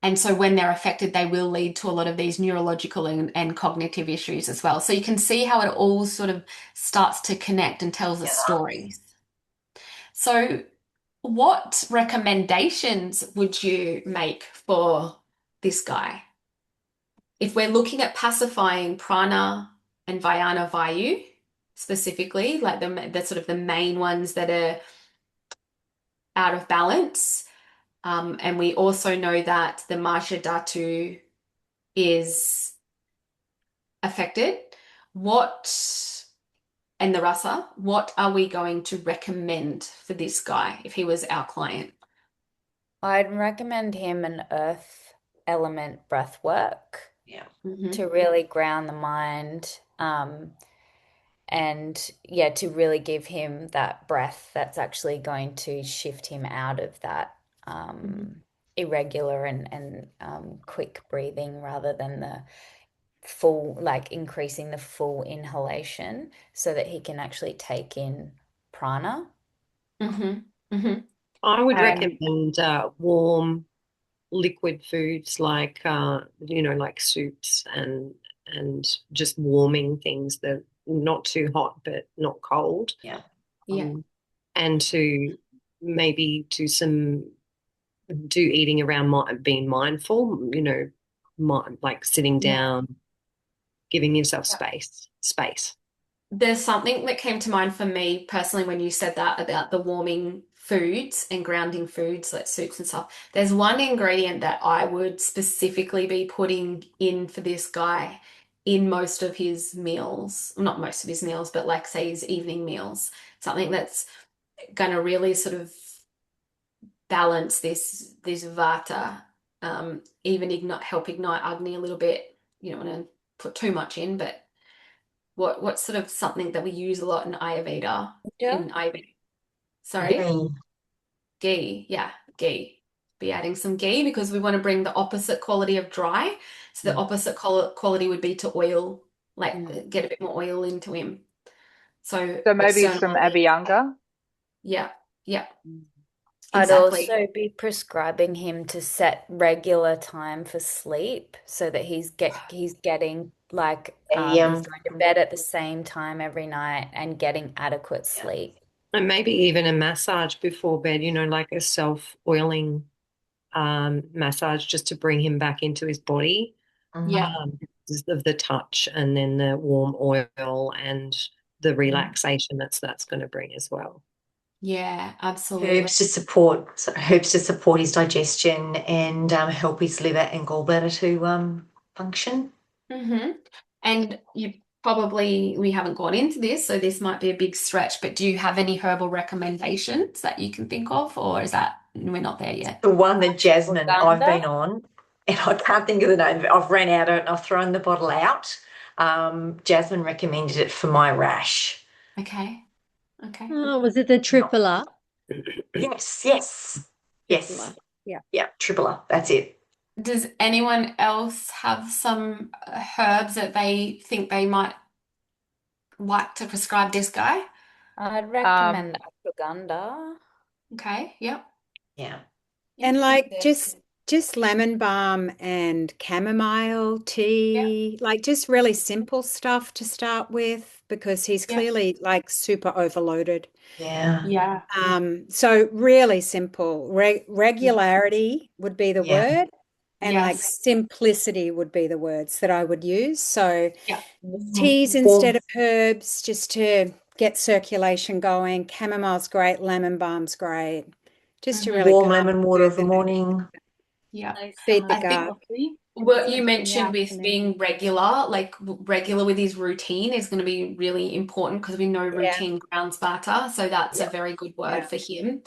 And so when they're affected, they will lead to a lot of these neurological and cognitive issues as well. So you can see how it all sort of starts to connect and tells a story. So what recommendations would you make for this guy? If we're looking at pacifying prana and Vayana Vayu specifically, like the sort of the main ones that are out of balance, and we also know that the Maja Dhatu is affected, what and the Rasa, what are we going to recommend for this guy if he was our client? I'd recommend him an earth element breath work Yeah. to really ground the mind. And yeah, to really give him that breath that's actually going to shift him out of that irregular and quick breathing rather than the full, like increasing the full inhalation so that he can actually take in prana. Mm-hmm. Mm-hmm. I would And recommend warm liquid foods like like soups and just warming things that not too hot but not cold. Yeah. Yeah. Um, and to maybe do eating around being mindful, like sitting Yeah. down, giving yourself space. There's something that came to mind for me personally when you said that about the warming foods and grounding foods like soups and stuff. There's one ingredient that I would specifically be putting in for this guy in most of his meals. Well, not most of his meals, but like say his evening meals. Something that's going to really sort of balance this vata, even help ignite Agni a little bit. You don't want to put too much in, but what's sort of something that we use a lot in Ayurveda? Yeah. In Ayurveda, sorry, Ghee. ghee. Yeah, ghee. Be adding some ghee because we want to bring the opposite quality of dry. So the opposite quality would be to oil, Mm. like get a bit more oil into him. So so it's maybe so some nice. Abhyanga. Yeah, yeah, I'd exactly. also be prescribing him to set regular time for sleep so that he's getting like A, he's going to bed at the same time every night and getting adequate yeah. sleep. And maybe even a massage before bed, like a self-oiling massage just to bring him back into his body, Yeah, because of the touch and then the warm oil and the relaxation that's going to bring as well. yeah, absolutely. Herbs to support his digestion and help his liver and gallbladder to function. Hmm. And we haven't gone into this, so this might be a big stretch, but do you have any herbal recommendations that you can think of, or is that we're not there yet? The one that Jasmine I've Uganda? been on, and I can't think of the name of it. I've ran out of it and I've thrown the bottle out. Jasmine recommended it for my rash. Okay. Okay. Oh, was it the Not, tripler? yes, Tripler. Yeah. yeah, triple R. That's it. Does anyone else have some herbs that they think they might like to prescribe this guy? I'd Um, recommend ashwagandha. Okay. Yep. Yeah. Yep. And like There. just lemon balm and chamomile Yep. tea, like just really simple stuff to start with because he's Yep. clearly like super overloaded. Yeah. Yeah. So really simple. Regularity would be the Yeah. word, and like Yes. simplicity would be the words that I would use. So Yep. teas Warm, instead of herbs, just to get circulation going. Chamomile's great, lemon balm's great, just to really Hmm. warm calm lemon water and of a morning. Yep. feed the I think gut. what you mentioned with being regular, like regular with his routine, is going to be really important because we know Yeah, routine grounds vata. So that's a Yeah. very good word yeah, for him.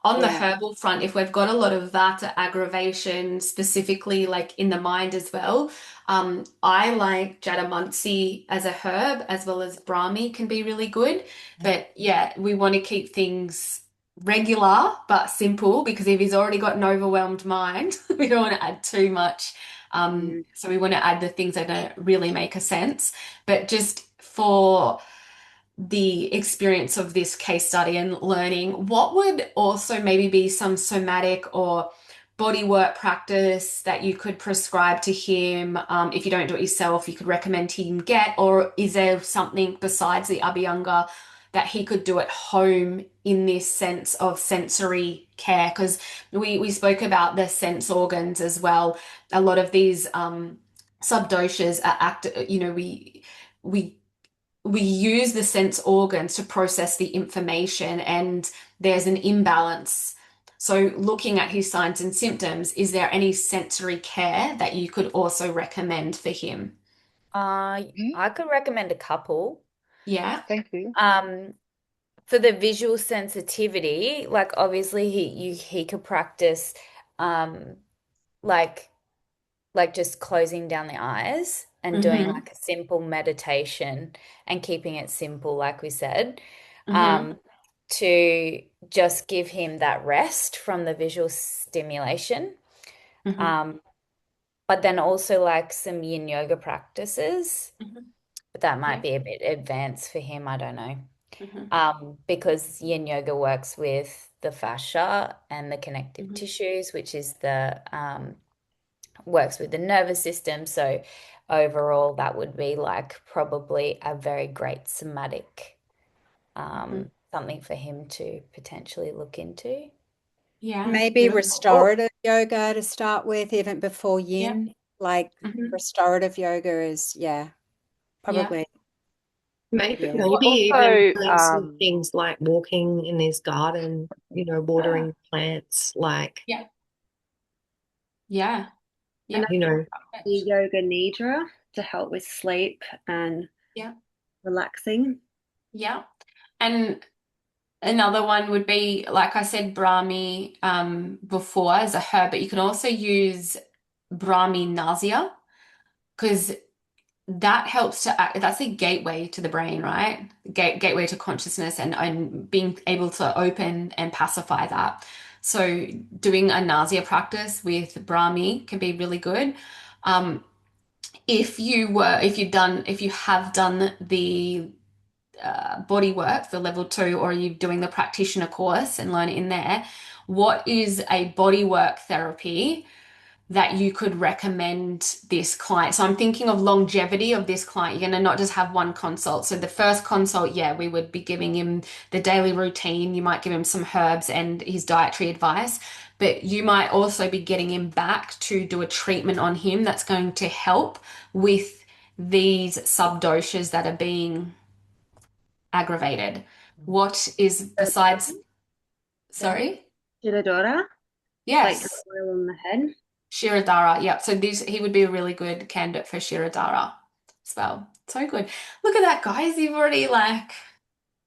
On the yeah. herbal front, if we've got a lot of vata aggravation, specifically like in the mind as well, I like Jatamansi as a herb as well as Brahmi can be really good. But yeah, we want to keep things regular but simple because if he's already got an overwhelmed mind, we don't want to add too much. Mm. So we want to add the things that don't really make a sense. But just for the experience of this case study and learning, what would also maybe be some somatic or body work practice that you could prescribe to him? If you don't do it yourself, you could recommend him get, or is there something besides the Abhyanga that he could do at home in this sense of sensory care? Because we spoke about the sense organs as well. A lot of these subdoshas are we we use the sense organs to process the information and there's an imbalance. So, looking at his signs and symptoms, is there any sensory care that you could also recommend for him? I could recommend a couple. Yeah. thank you. Um, for the visual sensitivity, like obviously he could practice um like just closing down the eyes and doing Mm-hmm. like a simple meditation and keeping it simple, like we said, Mm-hmm. to just give him that rest from the visual stimulation. Mm-hmm. Um, but then also like some yin yoga practices, Mm-hmm. but that might Yeah. be a bit advanced for him. I don't know. Mhm. because yin yoga works with the fascia and the connective Mhm. tissues, which is the works with the nervous system. So overall, that would be like probably a very great somatic Mhm. something for him to potentially look into. Yeah, Maybe really cool. restorative yoga to start with, even before Yeah. yin. Like Mhm. restorative yoga is, yeah, Yeah. probably, Maybe yeah. maybe even Also, doing some things like walking in his garden, watering plants, like, Yeah. Yeah. And Yeah. I you know, the Perfect. yoga nidra to help with sleep and Yeah. relaxing. Yeah. And another one would be, like I said, Brahmi before as a herb, but you can also use Brahmi nausea because that helps to act, that's a gateway to the brain, right? Gateway to consciousness and being able to open and pacify that. So doing a nausea practice with Brahmi can be really good. Um, if you have done the body work, the level two, or you're doing the practitioner course and learn it in there, what is a body work therapy that you could recommend this client? So I'm thinking of longevity of this client. You're going to not just have one consult. So the first consult, yeah, we would be giving him the daily routine. You might give him some herbs and his dietary advice, but you might also be getting him back to do a treatment on him that's going to help with these subdosas that are being aggravated. What is besides, sorry? Shirodara, like Yes. oil on the head. Shirodara, yep. So this he would be a really good candidate for Shirodara as well. So good. Look at that, guys. You've already like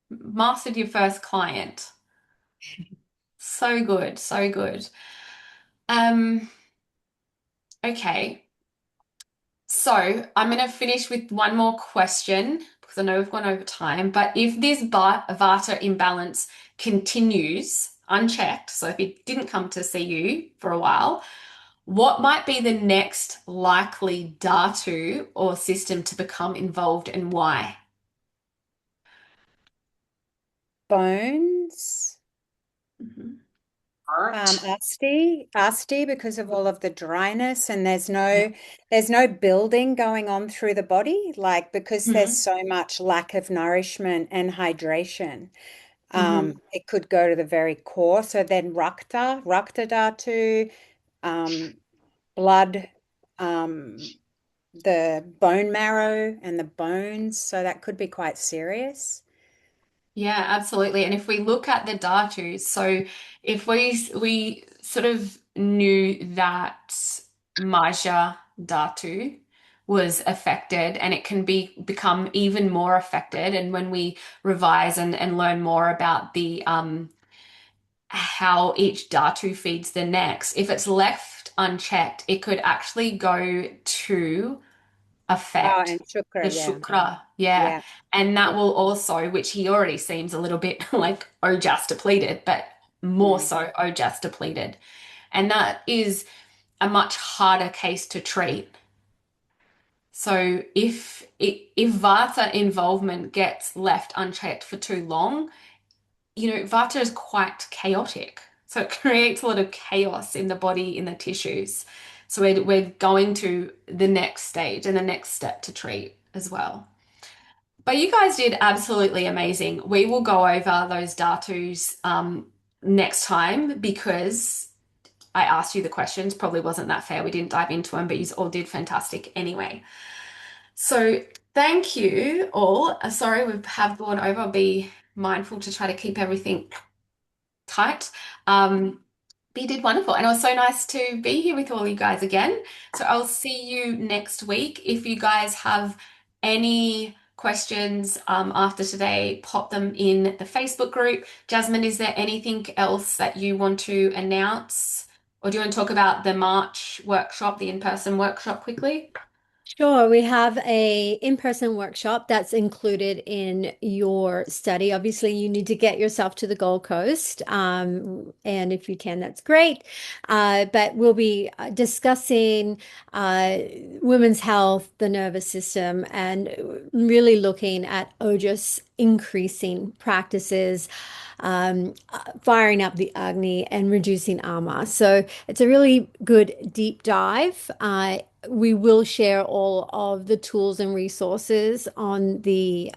mastered your first client. So good, so good. Um, okay. So I'm gonna finish with one more question because I know we've gone over time. But if this Vata imbalance continues unchecked, so if he didn't come to see you for a while, what might be the next likely Dhatu or system to become involved and why? Bones, Mhm. Heart. asti because of all of the dryness, and there's no building going on through the body, like because there's Mhm. so much lack of nourishment and hydration. Mhm. It could go to the very core. So then Rakta Dhatu, um, blood, um, the bone marrow and the bones. So that could be quite serious. Yeah, absolutely. And if we look at the Dhatus, so if we sort of knew that Maja Dhatu was affected and it can become even more affected. And when we revise and learn more about the how each Dhatu feeds the next, if it's left unchecked, it could actually go to Oh, affect and the Shukra, yeah. Shukra. Yeah. Yeah. And Yeah. that will also, which he already seems a little bit like Ojas depleted, but more Mm. so Ojas depleted. And that is a much harder case to treat. So if Vata involvement gets left unchecked for too long, Vata is quite chaotic. So it creates a lot of chaos in the body, in the tissues. So we're going to the next stage and the next step to treat as well. But you guys did absolutely amazing. We will go over those datus next time because I asked you the questions. Probably wasn't that fair. We didn't dive into them, but you all did fantastic anyway. So thank you all. Sorry, we have gone over. I'll be mindful to try to keep everything tight. But you did wonderful. And it was so nice to be here with all you guys again. So I'll see you next week. If you guys have any questions after today, pop them in the Facebook group. Jasmine, is there anything else that you want to announce? Or do you want to talk about the March workshop, the in-person workshop quickly? Sure, we have a in-person workshop that's included in your study. Obviously, you need to get yourself to the Gold Coast, and if you can, that's great. But we'll be discussing uh, women's health, the nervous system, and really looking at Ojas increasing practices, firing up the Agni and reducing Ama. So it's a really good deep dive. We will share all of the tools and resources on the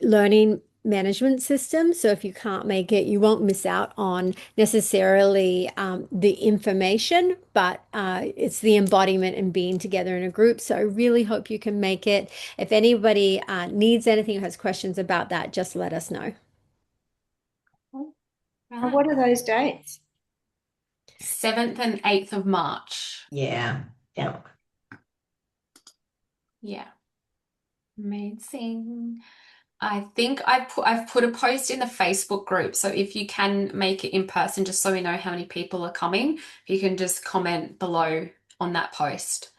learning management system. So if you can't make it, you won't miss out on necessarily the information, but it's the embodiment and being together in a group. So I really hope you can make it. If anybody needs anything or has questions about that, just let us know. What are those dates? 7th and 8th of March. Yeah. Yeah. Amazing. I think I've put a post in the Facebook group. So if you can make it in person, just so we know how many people are coming, if you can just comment below on that post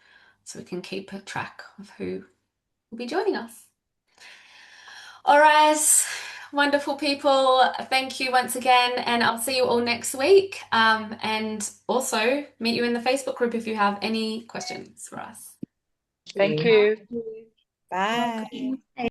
so we can keep a track of who will be joining us. All right, wonderful people. Thank you once again, and I'll see you all next week. And also meet you in the Facebook group if you have any questions for us. Thank you. Bye.